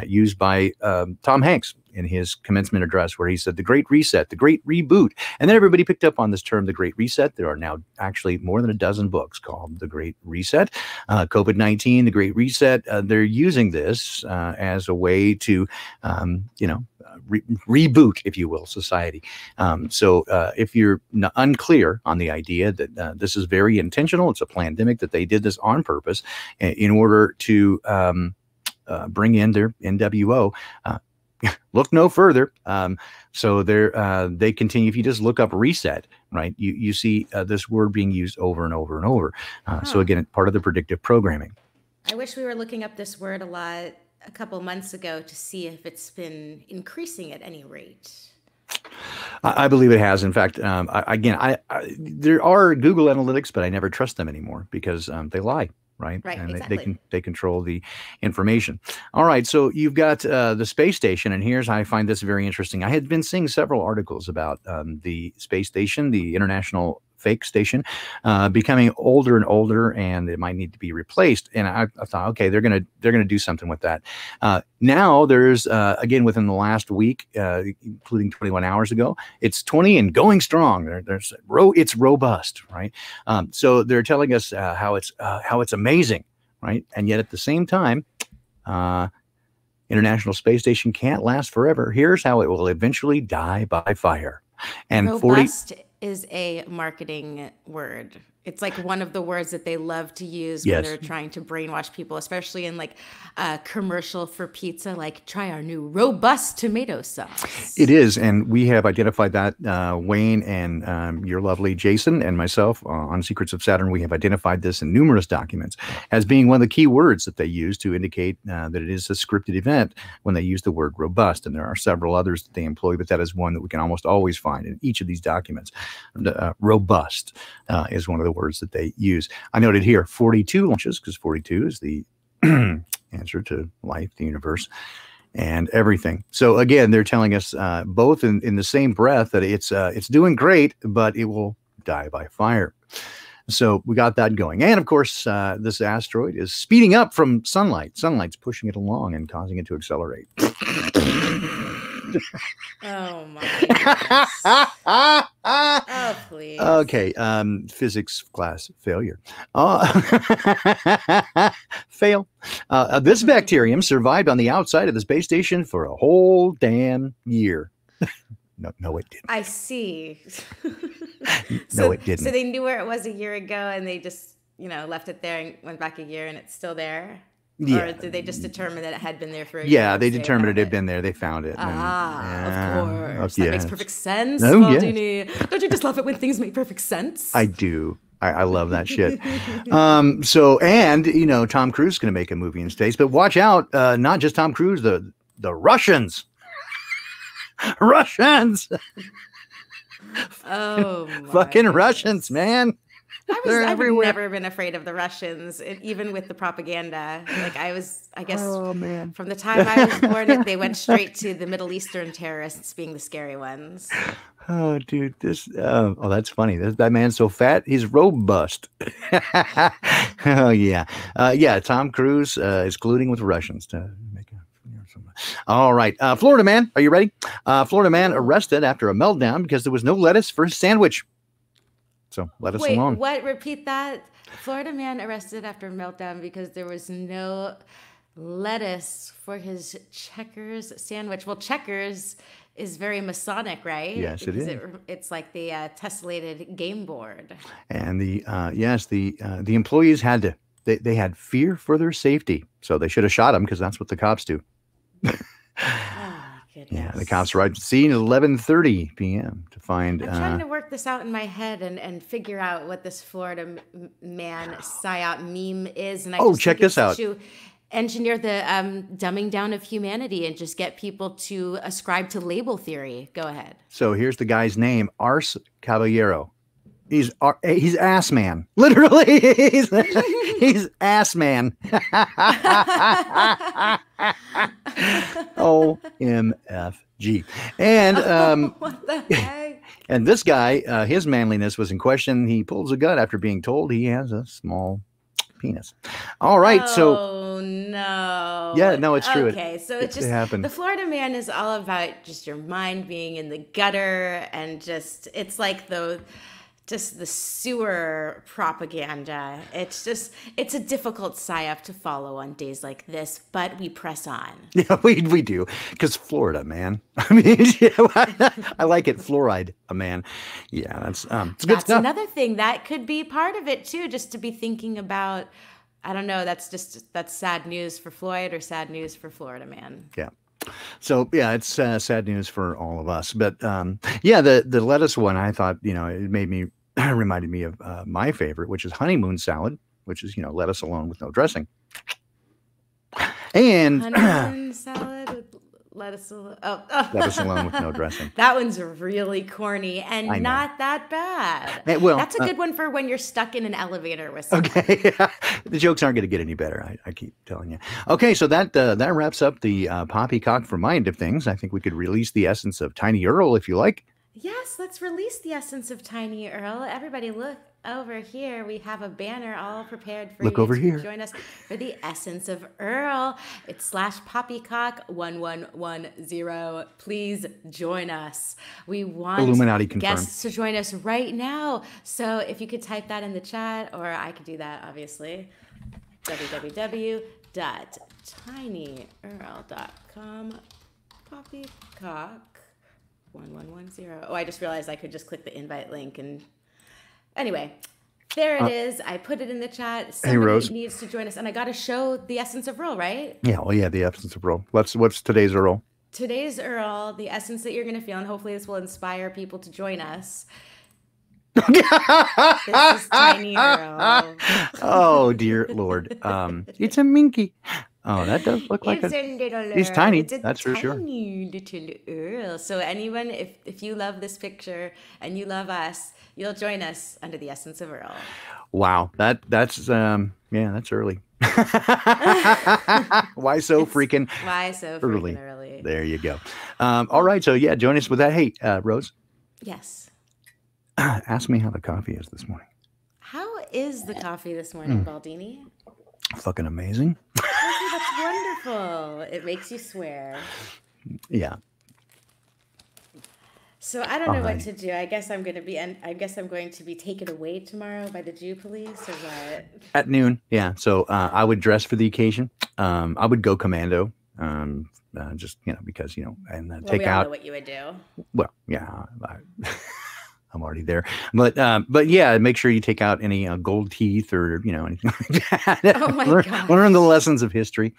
used by Tom Hanks in his commencement address, where he said the Great Reset, the Great Reboot. And then everybody picked up on this term, the Great Reset. There are now actually more than a dozen books called the Great Reset. COVID-19, the Great Reset. They're using this as a way to, reboot, if you will, society. So if you're unclear on the idea that this is very intentional, it's a pandemic, that they did this on purpose in order to bring in their NWO, look no further. So they continue. If you just look up reset, right, you see this word being used over and over and over. So again, part of the predictive programming. I wish we were looking up this word a couple months ago to see if it's been increasing at any rate. I believe it has. In fact, there are Google Analytics, but I never trust them anymore because they lie. Right. And exactly. They control the information. All right. So you've got the space station. And here's how I find this very interesting. I had been seeing several articles about the space station, the International Fake Station, becoming older and older, and it might need to be replaced. And I thought, okay, they're gonna do something with that. Now there's again, within the last week, including 21 hours ago, it's 20 and going strong. It's robust, right? So they're telling us how it's amazing, right? And yet at the same time, International Space Station can't last forever. Here's how it will eventually die by fire. And robust is a marketing word. It's like one of the words that they love to use when they're trying to brainwash people, especially in like a commercial for pizza, like try our new robust tomato sauce. It is. And we have identified that, Wayne and your lovely Jason and myself on Secrets of Saturn, we have identified this in numerous documents as being one of the key words that they use to indicate that it is a scripted event when they use the word robust. And there are several others that they employ, but that is one that we can almost always find in each of these documents. Robust is one of the words that they use. I noted here 42 launches, because 42 is the answer to life, the universe, and everything. So again, they're telling us both in the same breath that it's doing great, but it will die by fire. So we got that going. And of course, this asteroid is speeding up from sunlight. Sunlight's pushing it along and causing it to accelerate. Oh my goodness. Oh, please. Okay. Physics class failure. Fail. This bacterium survived on the outside of the space station for a whole damn year. No, it didn't. I see. No, it didn't. So they knew where it was a year ago and they just, left it there and went back a year and it's still there? Yeah. Or did they just determine that it had been there for a year? Yeah, they determined it had been there. They found it. Of course. Yeah. That makes perfect sense, Oh, Baldini. Yeah. Don't you just love it when things make perfect sense? I do. I love that shit. And Tom Cruise is going to make a movie in space, but watch out. Not just Tom Cruise, the Russians. Russians. Oh my Fucking goodness. Russians, man. They're I've everywhere. never been afraid of the Russians, even with the propaganda. Like I guess Oh man. from the time I was born, they went straight to the Middle Eastern terrorists being the scary ones. Oh, dude, oh, that's funny. That man's so fat, he's robust. Oh, yeah. Yeah, Tom Cruise is colluding with Russians to make a. All right. Florida man, are you ready? Florida man arrested after a meltdown because there was no lettuce for his sandwich. So let us Wait, alone. what? Repeat that. Florida man arrested after meltdown because there was no lettuce for his Checkers sandwich. Well, Checkers is very Masonic, right? Yes, it Because is. it's like the tessellated game board. And the employees had to. They had fear for their safety, so they should have shot him because that's what the cops do. Oh, goodness. Yeah, the cops arrived at the scene at 11:30 p.m. to find. I'm trying to work this out in my head and figure out what this Florida man psyop meme is. And I just check think it's this out. to engineer the dumbing down of humanity and just get people to ascribe to label theory. Go ahead. So here's the guy's name, Ars Caballero. He's ass man. Literally, he's ass man. OMFG. And What the heck? and this guy, his manliness was in question. He pulls a gun after being told he has a small penis. All right, so Oh no. Yeah, no, it's true. Okay, so It it's just happened. the Florida man is all about just your mind being in the gutter and just it's like the sewer propaganda. It's a difficult psyop to follow on days like this, but we press on. yeah, we do because Florida, man. I mean, yeah, I like it. Fluoride, a man. Yeah, it's good That's stuff. another thing that could be part of it too, just to be thinking about. I don't know. That's sad news for Floyd or sad news for Florida man. Yeah. So yeah, it's sad news for all of us. But yeah, the lettuce one, I thought, it made me reminded me of my favorite, which is honeymoon salad, which is lettuce alone with no dressing. And Honeymoon salad with lettuce. lettuce alone with no dressing. That one's really corny I and know. not that bad. Well, That's a good one for when you're stuck in an elevator with someone. Okay, the jokes aren't going to get any better. I keep telling you. Okay, so that wraps up the Poppycock for my end of things. I think we could release the essence of Tiny Earl if you like. Yes, let's release the essence of Tiny Earl. Everybody look over here. We have a banner all prepared for Look you over to here. join us for the essence of Earl. It's /Poppycock1110. Please join us. We want Illuminati confirmed. guests to join us right now. So if you could type that in the chat, or I could do that, obviously. www.tinyearl.com Poppycock 1110. Oh, I just realized I could just click the invite link and anyway, there it is. I put it in the chat. Somebody Rose. needs to join us, and I got to show the essence of Earl, right? Yeah, well, yeah, the essence of Earl. What's today's Earl? Today's Earl, the essence that you're going to feel, and hopefully this will inspire people to join us. This is Tiny Earl. Oh dear Lord, it's a minky. Oh, that does look like It's a. a little he's Earl. tiny, It's a that's for sure. Tiny little Earl. So anyone, if you love this picture and you love us, you'll join us under the essence of Earl. Wow, that's that's early. Why so freaking Why so early? freaking early? There you go. All right, so yeah, join us with that. Hey, Rose, Yes. ask me how the coffee is this morning. How is the coffee this morning, Baldini? Fucking amazing. Oh, that's wonderful. It makes you swear. Yeah. So I don't know what Alright. to do. I guess I'm going to be taken away tomorrow by the Jew police, or what? At noon. Yeah. So I would dress for the occasion. I would go commando. Just because and Well, take we all out. know what you would do. Well, yeah, I'm already there, but yeah, make sure you take out any gold teeth or anything like that. Oh my Learn the gosh. lessons of history.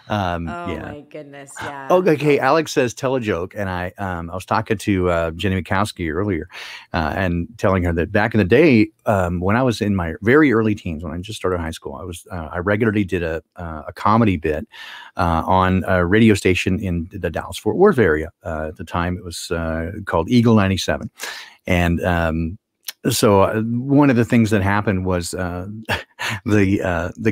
Oh Yeah. my goodness, yeah. Oh, okay. Alex says tell a joke, and I was talking to Jenny Mikowski earlier, and telling her that back in the day, when I was in my very early teens, when I just started high school, I regularly did a comedy bit on a radio station in the Dallas-Fort Worth area. At the time, it was called Eagle 97. And so one of the things that happened was the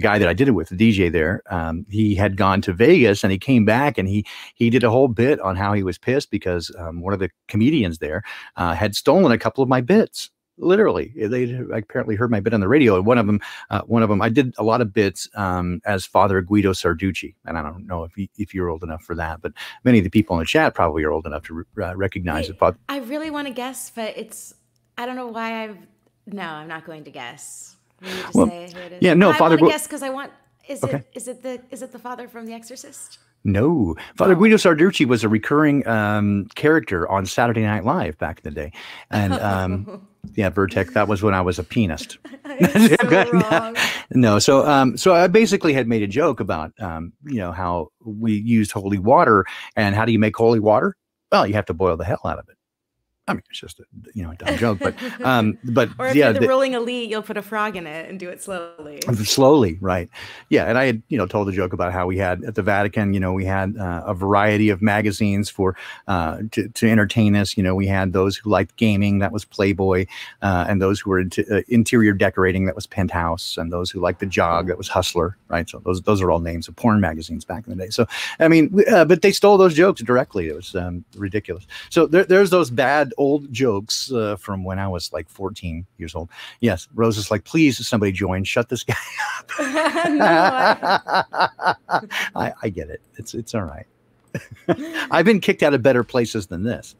guy that I did it with, the DJ there, he had gone to Vegas and he came back and he did a whole bit on how he was pissed because one of the comedians there had stolen a couple of my bits. Literally, they apparently heard my bit on the radio. And one of them, I did a lot of bits as Father Guido Sarducci, and I don't know if you're old enough for that, but many of the people in the chat probably are old enough to recognize it. I really want to guess, but I don't know why No, I'm not going to guess. Will you just say who it is? Yeah, no, I Father. want to guess because I want. Is it the father from The Exorcist? No, Father Guido Sarducci was a recurring character on Saturday Night Live back in the day, and yeah, Vertex. That was when I was a pianist. So wrong. No, so I basically had made a joke about how we used holy water, and how do you make holy water? Well, you have to boil the hell out of it. I mean, it's just a dumb joke, but or if you're the ruling elite, you'll put a frog in it and do it slowly. Slowly, right? Yeah, and I had told a joke about how we had at the Vatican, we had a variety of magazines for to entertain us. We had those who liked gaming, that was Playboy, and those who were into interior decorating, that was Penthouse, and those who liked the jog, that was Hustler, right? So those are all names of porn magazines back in the day. So I mean, but they stole those jokes directly. It was ridiculous. So there's those bad old jokes from when I was like 14 years old. Yes, Rose is like, please, somebody join. Shut this guy up. I get it. It's all right. I've been kicked out of better places than this.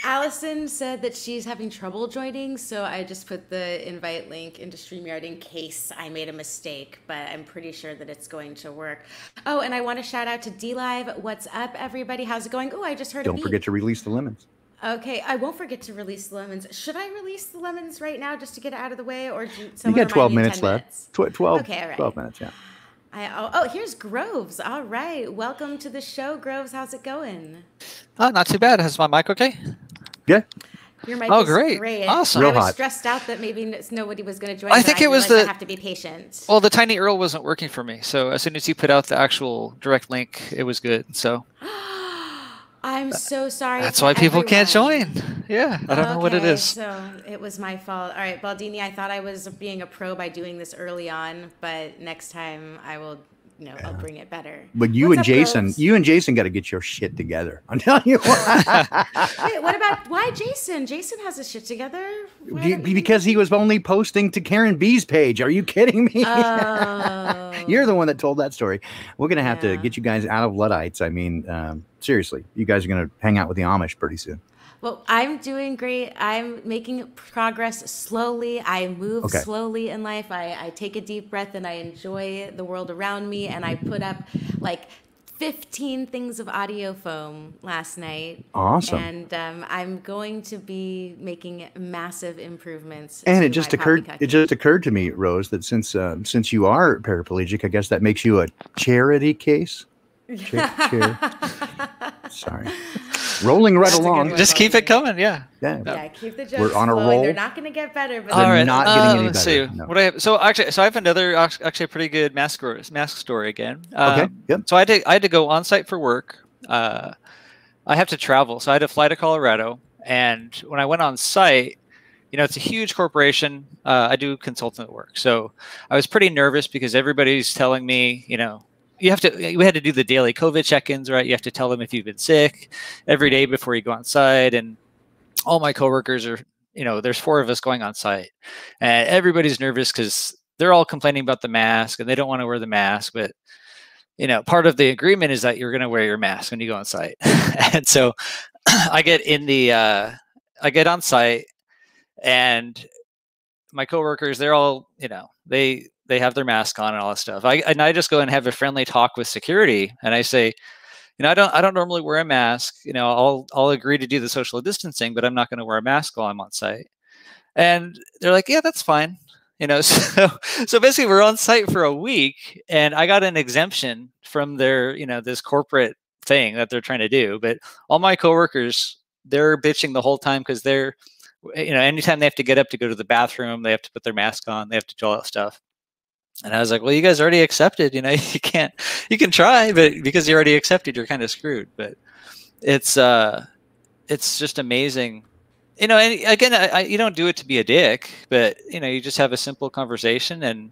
Allison said that she's having trouble joining, so I just put the invite link into StreamYard in case I made a mistake, but I'm pretty sure that it's going to work. Oh, and I want to shout out to DLive. What's up, everybody? How's it going? Oh, I just heard Don't forget to release the lemons. Okay, I won't forget to release the lemons. Should I release the lemons right now just to get it out of the way, or do you got 12 minutes left? 12. Okay, all right. 12 minutes, yeah. Here's Groves. All right, welcome to the show, Groves. How's it going? Not too bad. Is my mic okay? Yeah. Your mic is great. Awesome. I Real was hot. stressed out that maybe nobody was going to join. I think it was I have to be patient. Well, the Tiny Earl wasn't working for me, so as soon as you put out the actual direct link, it was good. So. I'm so sorry. That's why people can't join. Yeah, I don't know what it is. So it was my fault. All right, Baldini, I thought I was being a pro by doing this early on, but next time I will, I'll bring it better. But you and Jason got to get your shit together. I'm telling you what. Wait, why Jason? Jason has his shit together. Because he was only posting to Karen B's page. Are you kidding me? Oh. You're the one that told that story. We're going to have to get you guys out of Luddites. I mean, seriously, you guys are going to hang out with the Amish pretty soon. Well, I'm doing great. I'm making progress slowly. I move slowly in life. I take a deep breath and I enjoy the world around me. And I put up like 15 things of audio foam last night. Awesome. And I'm going to be making massive improvements. And it just occurred to me, Rose, that since you are paraplegic, I guess that makes you a charity case. Sorry. Rolling right along. Just keep it coming, yeah. Yeah, keep the jokes We're on a flowing. roll. They're not going to get better, but they're not getting any let's better. see. No. What I have, so I have another actually a pretty good mask story again. Okay. Yep. So I had to go on site for work. I have to travel, so I had to fly to Colorado. And when I went on site, it's a huge corporation. I do consultant work, so I was pretty nervous because everybody's telling me, we had to do the daily COVID check-ins, right? You have to tell them if you've been sick every day before you go on site. And all my coworkers are, there's 4 of us going on site, and everybody's nervous because they're all complaining about the mask and they don't want to wear the mask. But, part of the agreement is that you're going to wear your mask when you go on site. And so I get on site, and my coworkers, they're all, they have their mask on and all that stuff. I just go and have a friendly talk with security, and I say, I don't normally wear a mask. I'll agree to do the social distancing, but I'm not going to wear a mask while I'm on site. And they're like, yeah, that's fine. So basically we're on site for a week, and I got an exemption from their, this corporate thing that they're trying to do. But all my coworkers, they're bitching the whole time because they're anytime they have to get up to go to the bathroom, they have to put their mask on, they have to do all that stuff. And I was like, well, you guys already accepted, you can try, but because you already accepted, you're kind of screwed. But it's just amazing. And again, you don't do it to be a dick, but you just have a simple conversation, and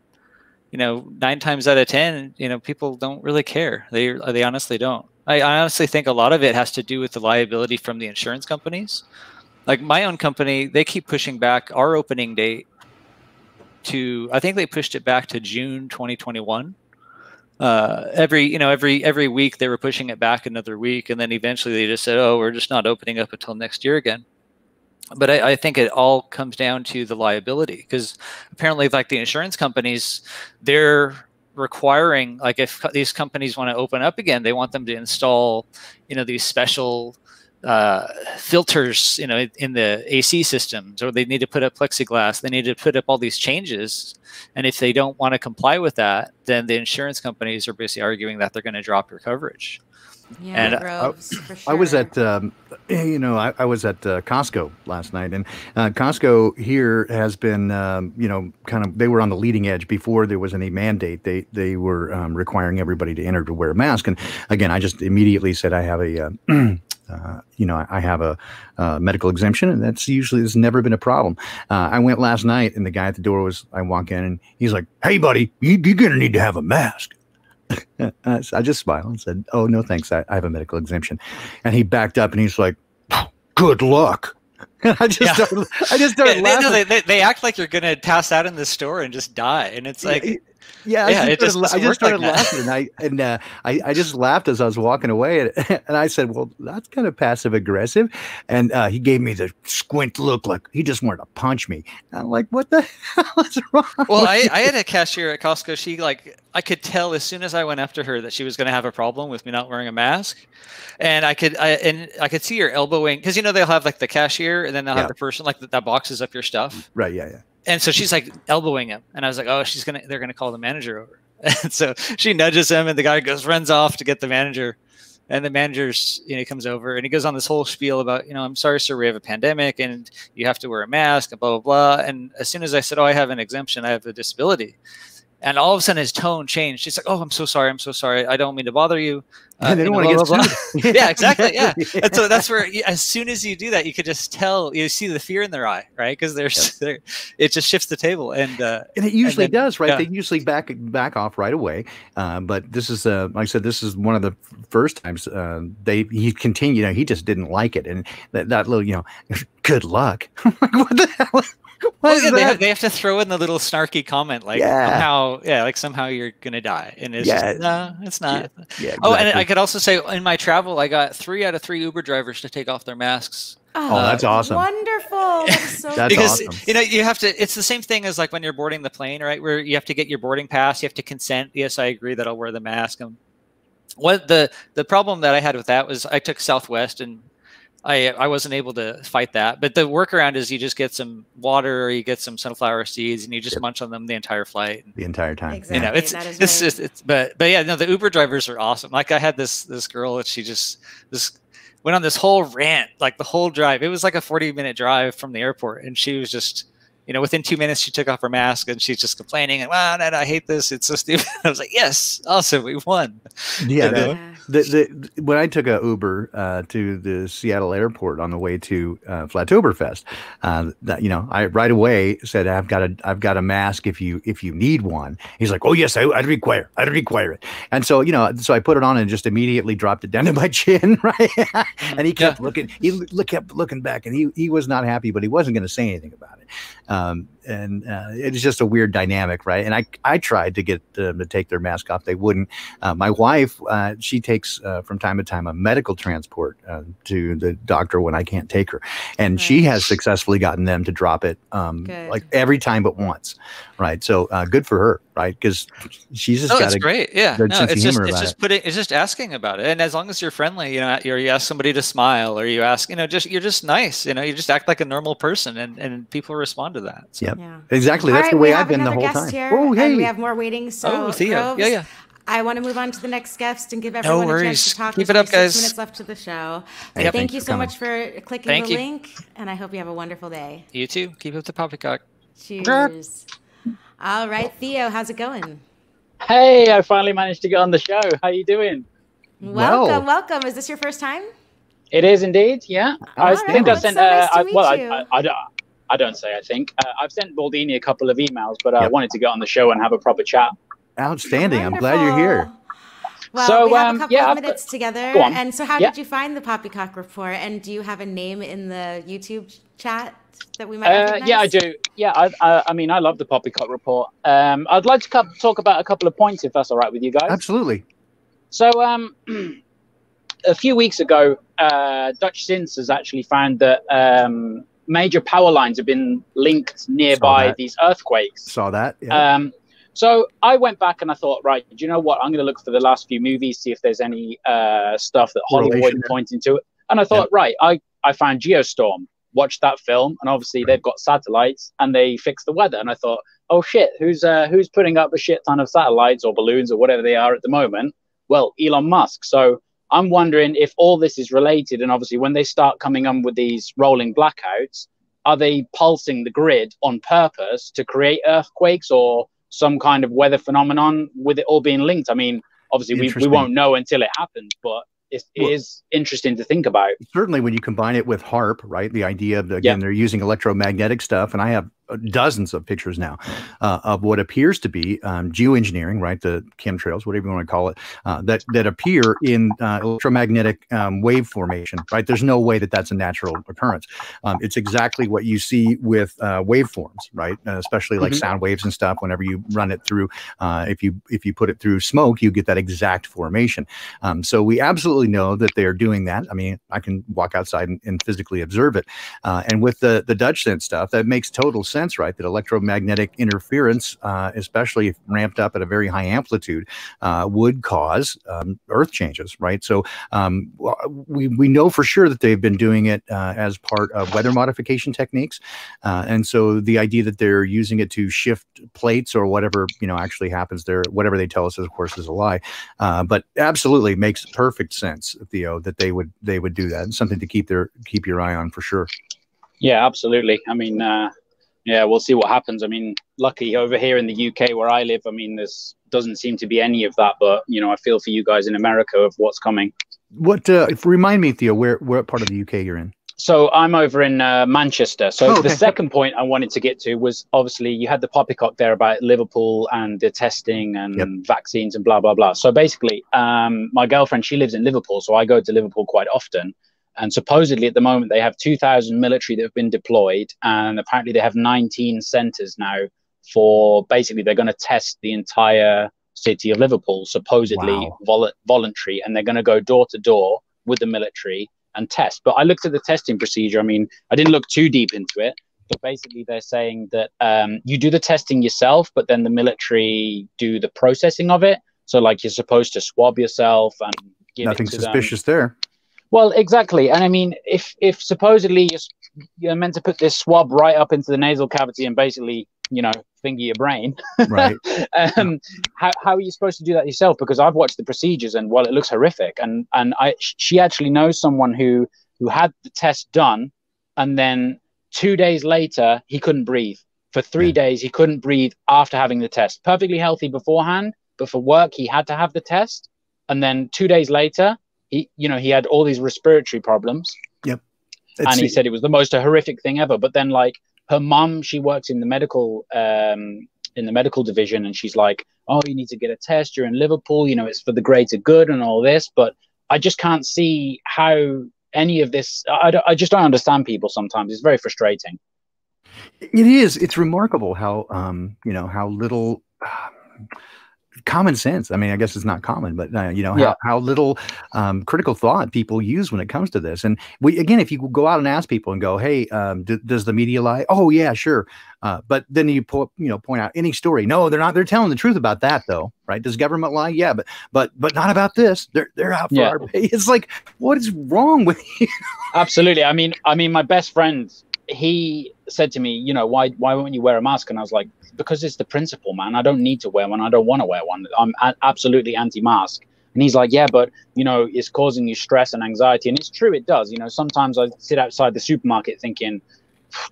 9 times out of 10, people don't really care. They honestly don't. I honestly think a lot of it has to do with the liability from the insurance companies. Like my own company, they keep pushing back our opening date I think they pushed it back to June 2021. Every week they were pushing it back another week, and then eventually they just said, oh, we're just not opening up until next year again. But I think it all comes down to the liability, because apparently, like the insurance companies, they're requiring, like if these companies want to open up again, they want them to install, these special filters, in the AC systems, or they need to put up plexiglass. They need to put up all these changes. And if they don't want to comply with that, then the insurance companies are basically arguing that they're going to drop your coverage. Yeah, and Groves, for sure. I was at, I was at Costco last night, and Costco here has been, they were on the leading edge before there was any mandate. They were requiring everybody to enter to wear a mask. And again, I just immediately said I have a, I have a medical exemption, and there's never been a problem. I went last night, and the guy at the door I walk in, and he's like, "Hey, buddy, you're going to need to have a mask." I just smiled and said, "Oh, no, thanks. I have a medical exemption." And he backed up, and he's like, "Good luck." I just started laughing. They act like you're going to pass out in the store and just die. And it's like, I just started laughing, and I just laughed as I was walking away, and I said, "Well, that's kind of passive aggressive," and he gave me the squint look, like he just wanted to punch me. And I'm like, "What the hell is wrong?" Well, I had a cashier at Costco. She I could tell as soon as I went after her that she was going to have a problem with me not wearing a mask, and I could see her elbowing, because they'll have like the cashier, and then they'll have the person that boxes up your stuff. Right. Yeah. And so she's like elbowing him, and I was like, "Oh, they're gonna call the manager over." And so she nudges him, and the guy runs off to get the manager, and the manager's comes over, and he goes on this whole spiel about "I'm sorry, sir, we have a pandemic, and you have to wear a mask, and blah blah blah." And as soon as I said, "Oh, I have an exemption, I have a disability," and all of a sudden his tone changed. She's like, "Oh, I'm so sorry, I don't mean to bother you." They don't want to get sued. Yeah, exactly. Yeah. And so that's where, as soon as you do that, you could just tell, you see the fear in their eye, right? Because it just shifts the table, and it usually does, right? Yeah. They usually back off right away. But this is, like I said, this is one of the first times he continued. He just didn't like it, and that little, good luck. What the hell? They have to throw in the little snarky comment, somehow you're gonna die, and it's just, no, it's not. Yeah, exactly. Oh, and I could also say, in my travel, I got 3 out of 3 Uber drivers to take off their masks. Oh, that's awesome! Wonderful. That's so that's because awesome. You have to. It's the same thing as like when you're boarding the plane, right? Where you have to get your boarding pass, you have to consent. Yes, I agree that I'll wear the mask. What the problem that I had with that was I took Southwest, and I wasn't able to fight that. But the workaround is you just get some water, or you get some sunflower seeds, and you just munch on them the entire flight. The entire time. Exactly. But yeah, no, the Uber drivers are awesome. Like I had this girl, and she just went on this whole rant, like the whole drive. It was like a 40-minute drive from the airport, and she was just, within 2 minutes she took off her mask, and she's just complaining, and wow, I hate this. It's so stupid. I was like, yes, awesome, we won. Yeah. When I took a Uber to the Seattle airport on the way to Flattoberfest, I right away said, I've got a mask if you need one. He's like, oh yes, I'd require it. And so so I put it on and just immediately dropped it down to my chin, right? And he kept looking. He kept looking back, and he was not happy, but he wasn't going to say anything about it. And it's just a weird dynamic, right? And I tried to get them to take their mask off. They wouldn't. My wife, she takes from time to time a medical transport to the doctor when I can't take her, and she has successfully gotten them to drop it like every time but once, right? So good for her, right? Because she's just got great, yeah. No, it's just asking about it, and as long as you're friendly, you ask somebody to smile, or you ask, you're just nice, you just act like a normal person, and people respond to that. So. Yep. Yeah, exactly. That's the way I've been the whole time. Here, oh, hey, and we have more waiting. So, Theo. Yeah. I want to move on to the next guest and give everyone a chance to talk. Keep it up, guys. 6 minutes left to the show. Hey, Thank you so coming. much for clicking the link, and I hope you have a wonderful day. You too. Keep up the poppycock. Cheers. All right, Theo, how's it going? Hey, I finally managed to get on the show. How you doing? Welcome, welcome. Is this your first time? It is indeed, yeah. I think I sent. I don't say. I think I've sent Baldini a couple of emails, but I wanted to get on the show and have a proper chat. Outstanding! I'm glad you're here. Well, so, we have a couple of minutes together. Go on. And so, how did you find the Poppycock Report? And do you have a name in the YouTube chat that we might recognize? Yeah, I do. Yeah, I mean, I love the Poppycock Report. I'd like to talk about a couple of points, if that's all right with you guys. Absolutely. So, a few weeks ago, Dutch Synths has actually found that major power lines have been linked nearby these earthquakes. Saw that. Yeah. So I went back and I thought, right, do you know what? I'm going to look for the last few movies, see if there's any stuff that Hollywood is pointing to. And I thought, right, I found Geostorm, watched that film, and obviously they've got satellites and they fix the weather. And I thought, oh shit, who's putting up a shit ton of satellites or balloons or whatever they are at the moment? Well, Elon Musk. So I'm wondering if all this is related. And obviously when they start coming on with these rolling blackouts, are they pulsing the grid on purpose to create earthquakes or some kind of weather phenomenon with it all being linked? I mean, obviously we won't know until it happens, but it is interesting to think about. Certainly when you combine it with HARP, right? The idea of, again, they're using electromagnetic stuff, and I have dozens of pictures now of what appears to be geoengineering, right? The chemtrails, whatever you want to call it, that appear in electromagnetic wave formation, right? There's no way that that's a natural occurrence. It's exactly what you see with waveforms, right? Especially like sound waves and stuff. Whenever you run it through, if you put it through smoke, you get that exact formation. So we absolutely know that they are doing that. I mean, I can walk outside and physically observe it. And with the Dutch Sense stuff, that makes total sense, right? That electromagnetic interference, especially if ramped up at a very high amplitude, would cause earth changes, right? So we know for sure that they've been doing it as part of weather modification techniques. And so the idea that they're using it to shift plates or whatever, actually happens there, whatever they tell us, of course, is a lie. But absolutely makes perfect sense, Theo, that they would do that. And something to keep your eye on for sure. Yeah, absolutely. I mean, yeah, we'll see what happens. I mean, luckily over here in the UK where I live, I mean, there's doesn't seem to be any of that. But, I feel for you guys in America of what's coming. Remind me, Theo, where part of the UK you're in? So I'm over in Manchester. So the second point I wanted to get to was obviously you had the Poppycock there about Liverpool and the testing and vaccines and blah, blah, blah. So basically, my girlfriend, she lives in Liverpool. So I go to Liverpool quite often. And supposedly at the moment, they have 2,000 military that have been deployed. And apparently they have 19 centers now for basically they're going to test the entire city of Liverpool, supposedly voluntary. And they're going to go door to door with the military and test. But I looked at the testing procedure. I mean, I didn't look too deep into it. But basically they're saying that you do the testing yourself, but then the military do the processing of it. So like you're supposed to swab yourself and give nothing it to suspicious there. Well, exactly. And I mean, if supposedly you're meant to put this swab right up into the nasal cavity and basically, finger your brain, right? How are you supposed to do that yourself? Because I've watched the procedures and, well, it looks horrific. And she actually knows someone who had the test done. And then 2 days later, he couldn't breathe. For 3 days, he couldn't breathe after having the test. Perfectly healthy beforehand, but for work, he had to have the test. And then 2 days later, he had all these respiratory problems. Yep. And he said it was the most horrific thing ever. But then, like, her mum, she works in the medical division, and she's like, oh, you need to get a test. You're in Liverpool, it's for the greater good and all this. But I just can't see how any of this, I just don't understand people sometimes. It's very frustrating. It is. It's remarkable how, how little common sense. I mean, I guess it's not common, but how little critical thought people use when it comes to this. And if you go out and ask people and go, hey, does the media lie? Oh yeah, sure. But then you point out any story. No, they're not. They're telling the truth about that though, right? Does government lie? Yeah, but not about this. They're out for our pay. It's like, what is wrong with you? Absolutely. I mean, my best friend he said to me, you know, why won't you wear a mask? And I was like, because it's the principle, man. I don't need to wear one. I don't want to wear one. I'm absolutely anti-mask. And he's like, yeah, but, you know, it's causing you stress and anxiety. And it's true, it does. You know, sometimes I sit outside the supermarket thinking,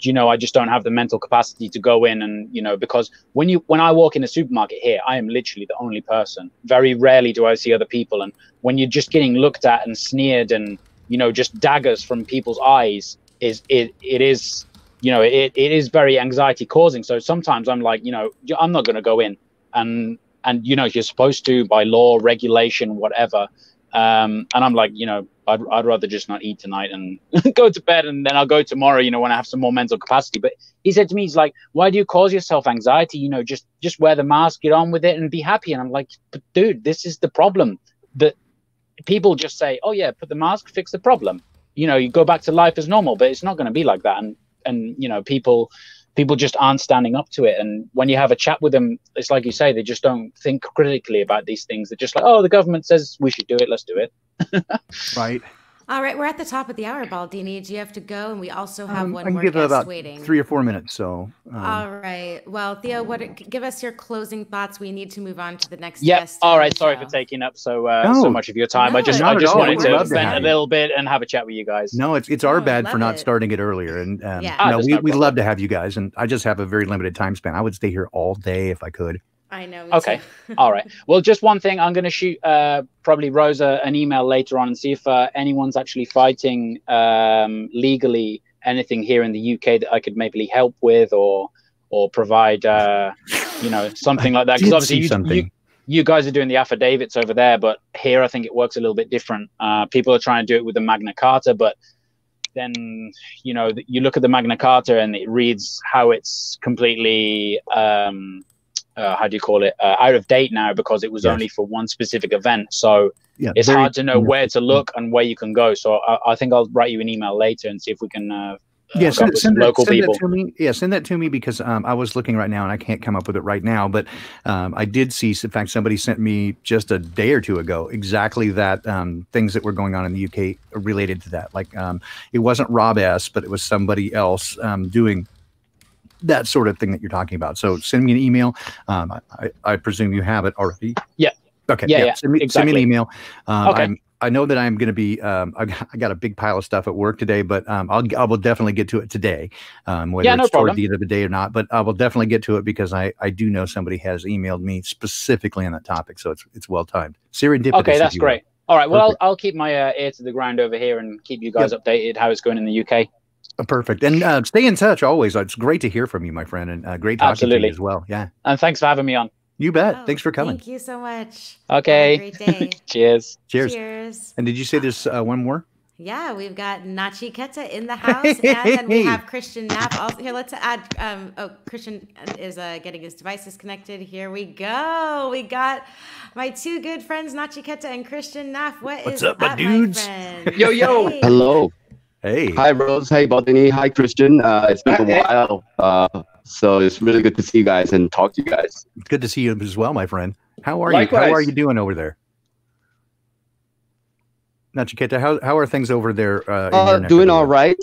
you know, I just don't have the mental capacity to go in. And, you know, because when I walk in a supermarket here, I am literally the only person. Very rarely do I see other people. And when you're just getting looked at and sneered and, you know, just daggers from people's eyes, it is, you know, it is very anxiety causing. So sometimes I'm like, you know, I'm not going to go in. And, you know, you're supposed to by law, regulation, whatever. And I'm like, you know, I'd rather just not eat tonight and go to bed, and then I'll go tomorrow, you know, when I have some more mental capacity. But he said to me, he's like, why do you cause yourself anxiety? You know, just wear the mask, get on with it and be happy. And I'm like, but dude, this is the problem, that people just say, oh yeah, put the mask, fix the problem. You know, you go back to life as normal, but it's not going to be like that. And, you know, people just aren't standing up to it. And when you have a chat with them, it's like you say, they just don't think critically about these things. They're just like, oh, the government says we should do it, let's do it. Right. All right, we're at the top of the hour, Baldini. Do you have to go? And we also have one I can more give guest about waiting. 3 or 4 minutes. So. All right. Well, Theo, give us your closing thoughts. We need to move on to the next Yeah. guest. All right. Sorry for taking up so much of your time. No, I just not at all. wanted We'd to love to vent have a you. little bit and have a chat with you guys. No, it's our bad for love not it. starting it earlier. And Yeah. no, That's we no problem. love to have you guys. And I just have a very limited time span. I would stay here all day if I could. I know. Me Okay. too. All right. Well, just one thing. I'm going to shoot probably Rosa an email later on and see if anyone's actually fighting legally anything here in the UK that I could maybe help with or provide, you know, something like that. Because obviously you guys are doing the affidavits over there, but here I think it works a little bit different. People are trying to do it with the Magna Carta, but then, you know, you look at the Magna Carta and it reads how it's completely how do you call it, out of date now because it was only for one specific event. So it's hard to know where to look and where you can go. So I think I'll write you an email later and see if we can send people. that to me. Yeah, send that to me because I was looking right now and I can't come up with it right now. But I did see, in fact, somebody sent me just a day or two ago exactly that things that were going on in the UK related to that. Like it wasn't Rob S., but it was somebody else doing that sort of thing that you're talking about. So send me an email. I presume you have it already. Yeah. Okay. Yeah. Send me an email. Okay. I know that I'm going to be. I got a big pile of stuff at work today, but I will definitely get to it today. Whether it's toward the end of the day or not, but I will definitely get to it because I do know somebody has emailed me specifically on that topic, so it's well timed. Serendipitous. Okay, that's great. All right. Well, I'll keep my ear to the ground over here and keep you guys updated how it's going in the UK. Perfect. And stay in touch always. It's great to hear from you, my friend, and great talking to you as well. Yeah. And thanks for having me on. You bet. Thanks for coming. Thank you so much. Okay. Have a great day. Cheers. Cheers. And did you say there's one more? Yeah, we've got Nachi Keta in the house, and then we have Christian Knapp. Also, here, let's add. Christian is getting his devices connected. Here we go. We got my two good friends, Nachi Keta and Christian Knapp. What's up, my dudes? Yo, yo. Hey. Hello. Hey. Hi, Rose. Hi, Baldini. Hi, Christian. It's been a while. So it's really good to see you guys and talk to you guys. Good to see you as well, my friend. How are Likewise. you? How are you doing over there? Nachiketa, how are things over there? Doing all right.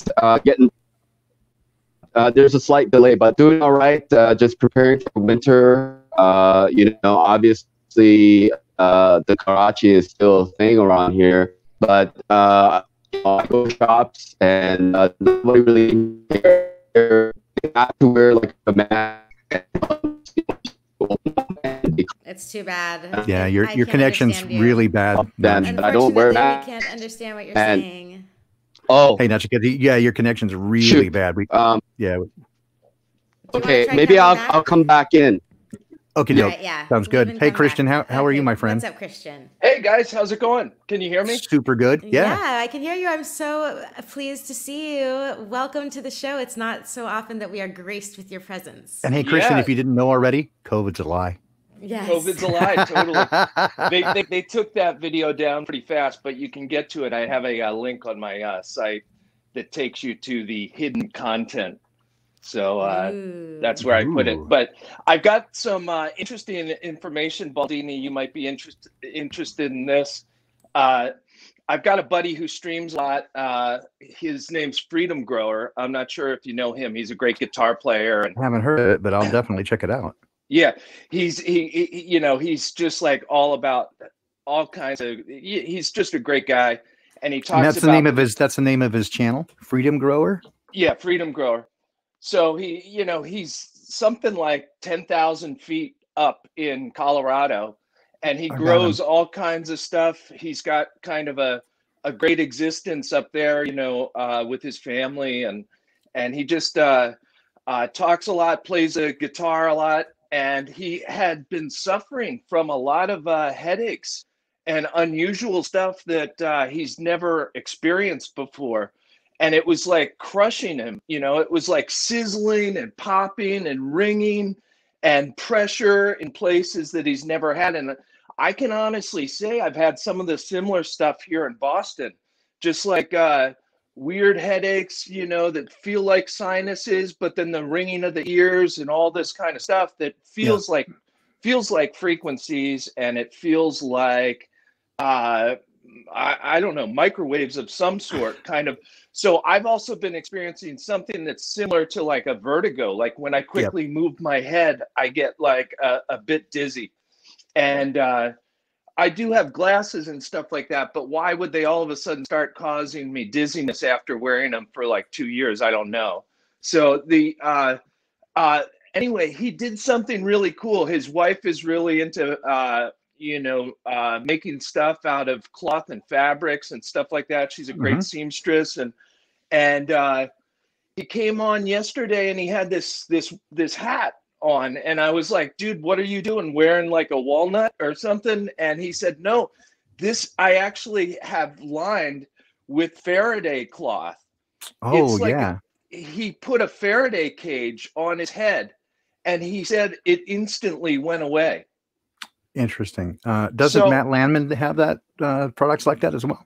There's a slight delay, but doing all right. Just preparing for winter. Obviously, the Karachi is still a thing around here, but I go to shops and nobody really cares. You have to wear like a mask. It's too bad. Yeah, your connection's really bad. Then I don't wear that. We can't understand what you're saying. Oh, hey, Nachiketa, yeah, your connection's really bad. Okay, maybe I'll come back in. Okay, yeah. Sounds good. Hey, Christian, how are you, my friend? What's up, Christian? Hey, guys, how's it going? Can you hear me? Super good. Yeah, I can hear you. I'm so pleased to see you. Welcome to the show. It's not so often that we are graced with your presence. And hey, Christian, if you didn't know already, COVID's a lie. Yes. COVID's a lie, totally. They took that video down pretty fast, but you can get to it. I have a link on my site that takes you to the hidden content. So that's where I put it. But I've got some interesting information, Baldini. You might be interested in this. I've got a buddy who streams a lot. His name's Freedom Grower. I'm not sure if you know him. He's a great guitar player. And I haven't heard it, but I'll definitely check it out. yeah, he's he's just like all about all kinds of. He's just a great guy, and he talks. And that's the name of his channel, Freedom Grower. Yeah, Freedom Grower. So he's something like 10,000 feet up in Colorado, and he grows all kinds of stuff. He's got kind of a great existence up there, with his family, and he just talks a lot, plays a guitar a lot, and he had been suffering from a lot of headaches and unusual stuff that he's never experienced before. And it was like crushing him, it was like sizzling and popping and ringing and pressure in places that he's never had. And I can honestly say I've had some of the similar stuff here in Boston, just like weird headaches, that feel like sinuses, but then the ringing of the ears and all this kind of stuff that feels like frequencies, and it feels like I don't know, microwaves of some sort, kind of. So I've also been experiencing something that's similar to like a vertigo. Like when I quickly move my head, I get like a bit dizzy. And I do have glasses and stuff like that, but why would they all of a sudden start causing me dizziness after wearing them for like 2 years? I don't know. So anyway, he did something really cool. His wife is really into making stuff out of cloth and fabrics and stuff like that. She's a great seamstress, and he came on yesterday, and he had this hat on, and I was like, dude, what are you doing, wearing like a walnut or something? And he said, no, this I actually have lined with Faraday cloth. Oh, yeah. He put a Faraday cage on his head, and he said it instantly went away. Interesting. Doesn't Matt Landman have that products like that as well?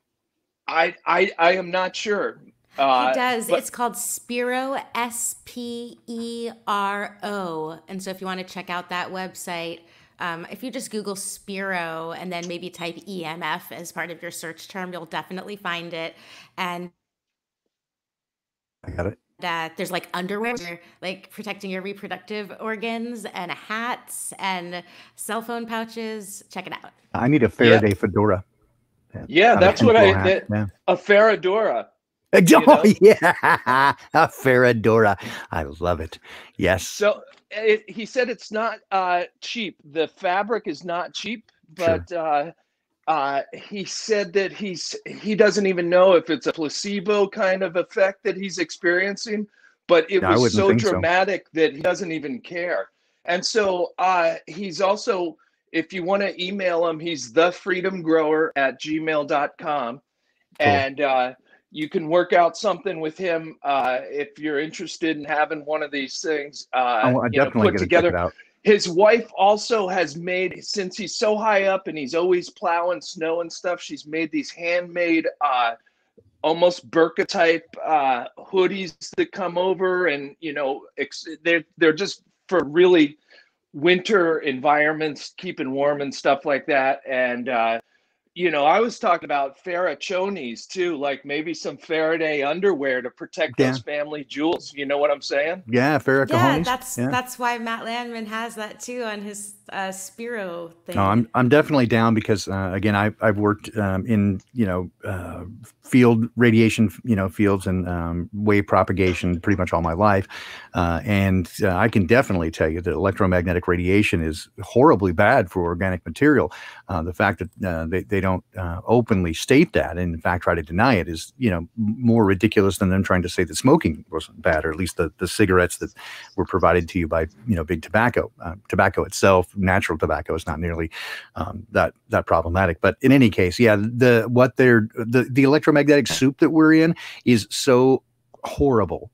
I am not sure. He does. It's called Spiro, Spero. And so if you want to check out that website, if you just Google Spiro and then maybe type EMF as part of your search term, you'll definitely find it. And I got it. There's like underwear, like protecting your reproductive organs, and hats and cell phone pouches. Check it out. I need a Faraday fedora. Yeah, that's what a Faradora. Oh, yeah, a Faradora. I love it. Yes. So he said it's not cheap. The fabric is not cheap, but he said that he doesn't even know if it's a placebo kind of effect that he's experiencing, but it was so dramatic that he doesn't even care. And so he's also, if you want to email him, he's thefreedomgrower@gmail.com. Cool. And you can work out something with him if you're interested in having one of these things put together. Check it out. His wife also has made, since he's so high up and he's always plowing snow and stuff, she's made these handmade, almost burqa type hoodies that come over, and they're just for really winter environments, keeping warm and stuff like that. And I was talking about Farachonis too, like maybe some Faraday underwear to protect those family jewels. You know what I'm saying? Yeah, Farachonis. Yeah, that's why Matt Landman has that too on his Spiro thing. No, I'm definitely down because again, I've worked in field radiation, fields and wave propagation pretty much all my life, and I can definitely tell you that electromagnetic radiation is horribly bad for organic material. The fact that they don't openly state that, and in fact try to deny it, is more ridiculous than them trying to say that smoking wasn't bad, or at least the cigarettes that were provided to you by big tobacco. Tobacco itself, natural tobacco, is not nearly that problematic. But in any case, the electromagnetic soup that we're in is so horrible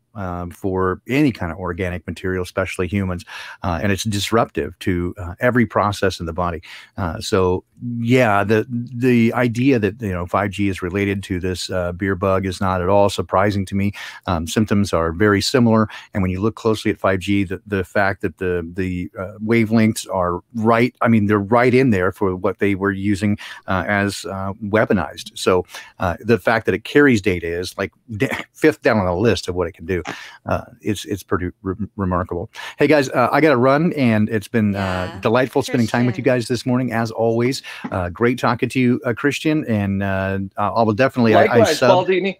for any kind of organic material, especially humans, and it's disruptive to every process in the body. So yeah, the idea that 5G is related to this beer bug is not at all surprising to me. Symptoms are very similar, and when you look closely at 5G, the fact that the wavelengths are right, I mean, they're right in there for what they were using as weaponized. So the fact that it carries data is like fifth down on the list of what it can do. It's pretty remarkable. Hey guys, I got to run, and it's been delightful spending time with you guys this morning, as always. Great talking to you, Christian, and I will definitely. Likewise, Baldini.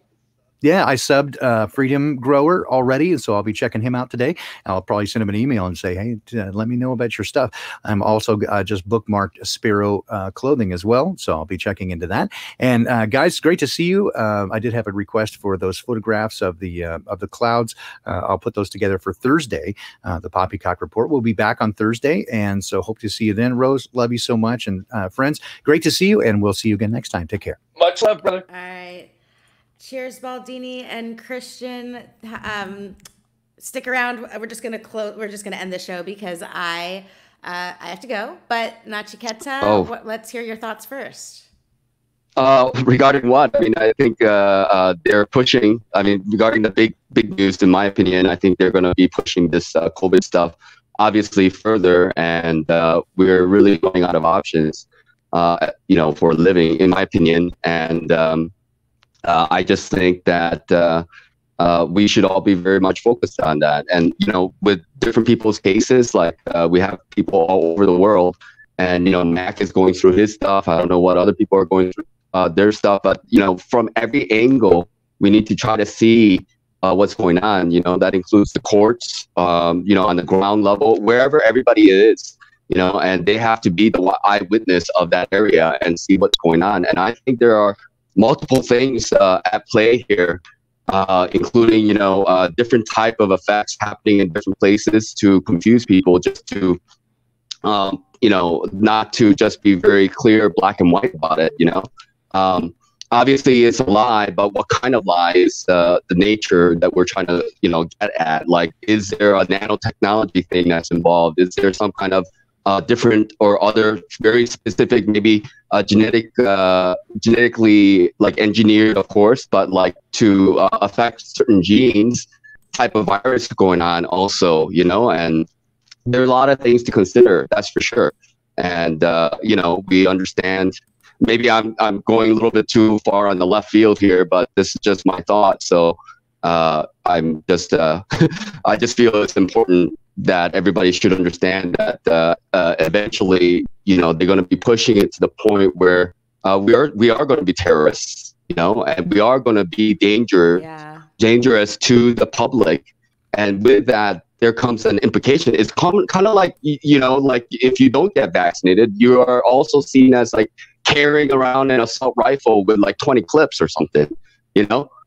Yeah, I subbed Freedom Grower already, and so I'll be checking him out today. I'll probably send him an email and say, hey, let me know about your stuff. I'm also just bookmarked Sparrow Clothing as well, so I'll be checking into that. And guys, great to see you. I did have a request for those photographs of the clouds. I'll put those together for Thursday. The Poppycock Report will be back on Thursday, and so hope to see you then. Rose, love you so much, and friends, great to see you, and we'll see you again next time. Take care. Much love, brother. All right. Cheers, Baldini and Christian. Stick around. We're just gonna close. We're just gonna end the show because I have to go. But Nachiketa, let's hear your thoughts first. Regarding what? I mean, I think they're pushing. I mean, regarding the big news, in my opinion, I think they're going to be pushing this COVID stuff obviously further, and we're really running out of options, for living, in my opinion, and. I just think that we should all be very much focused on that. And, with different people's cases, like we have people all over the world, and, Mac is going through his stuff. I don't know what other people are going through their stuff. But, from every angle, we need to try to see what's going on. That includes the courts, on the ground level, wherever everybody is, and they have to be the eyewitness of that area and see what's going on. And I think there are multiple things at play here, including, different type of effects happening in different places to confuse people, just to, not to just be very clear, black and white about it, Obviously, it's a lie, but what kind of lie is the nature that we're trying to, get at? Like, is there a nanotechnology thing that's involved? Is there some kind of different or other very specific, maybe genetically like engineered, of course, but like to affect certain genes type of virus going on also, and there are a lot of things to consider, that's for sure. And, we understand, maybe I'm going a little bit too far on the left field here, but this is just my thought. So I'm just, I just feel it's important that everybody should understand that eventually, they're going to be pushing it to the point where we are going to be terrorists, and we are going to be dangerous to the public. And with that, there comes an implication. It's kind of like, like if you don't get vaccinated, you are also seen as like carrying around an assault rifle with like 20 clips or something,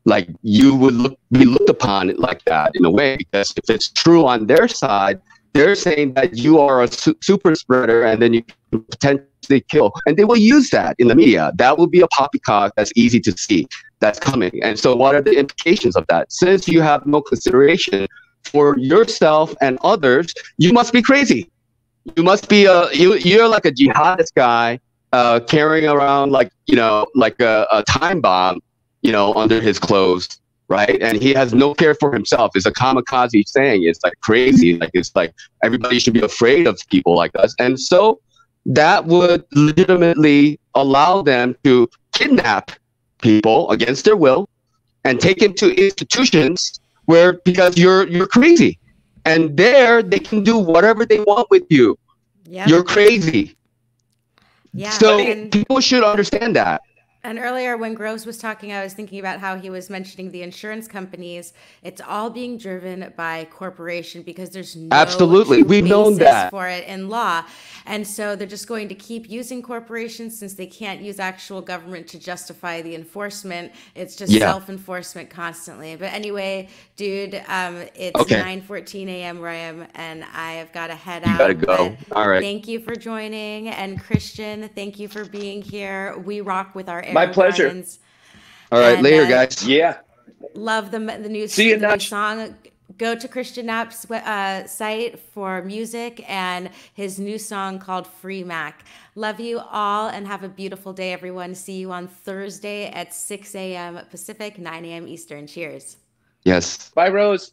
like you would be looked upon it like that in a way, because if it's true on their side, they're saying that you are a super spreader and then you can potentially kill. And they will use that in the media. That will be a poppycock that's easy to see that's coming. And so what are the implications of that? Since you have no consideration for yourself and others, you must be crazy. You must be you're like a jihadist guy carrying around like, like a time bomb, under his clothes, right? And he has no care for himself. It's a kamikaze saying. It's like crazy. Like, it's like everybody should be afraid of people like us. And so that would legitimately allow them to kidnap people against their will and take them to institutions because you're crazy. And there they can do whatever they want with you. Yep. You're crazy. Yeah. So people should understand that. And earlier when Groves was talking, I was thinking about how he was mentioning the insurance companies. It's all being driven by corporation because there's no absolutely we've known that for it in law. And so they're just going to keep using corporations since they can't use actual government to justify the enforcement. It's just self-enforcement constantly. But anyway, dude, it's 9:14 a.m. where I am, and I have got to head out. You gotta go. All right. Thank you for joining. And Christian, thank you for being here. We rock with our my pleasure. All right, later, guys. Yeah. Love the new See you, the new Nutch. song. Go to Christian Knapp's site for music and his new song called Free Mac. Love you all and have a beautiful day, everyone. See you on Thursday at 6 a.m. Pacific, 9 a.m. Eastern. Cheers. Yes. Bye, Rose.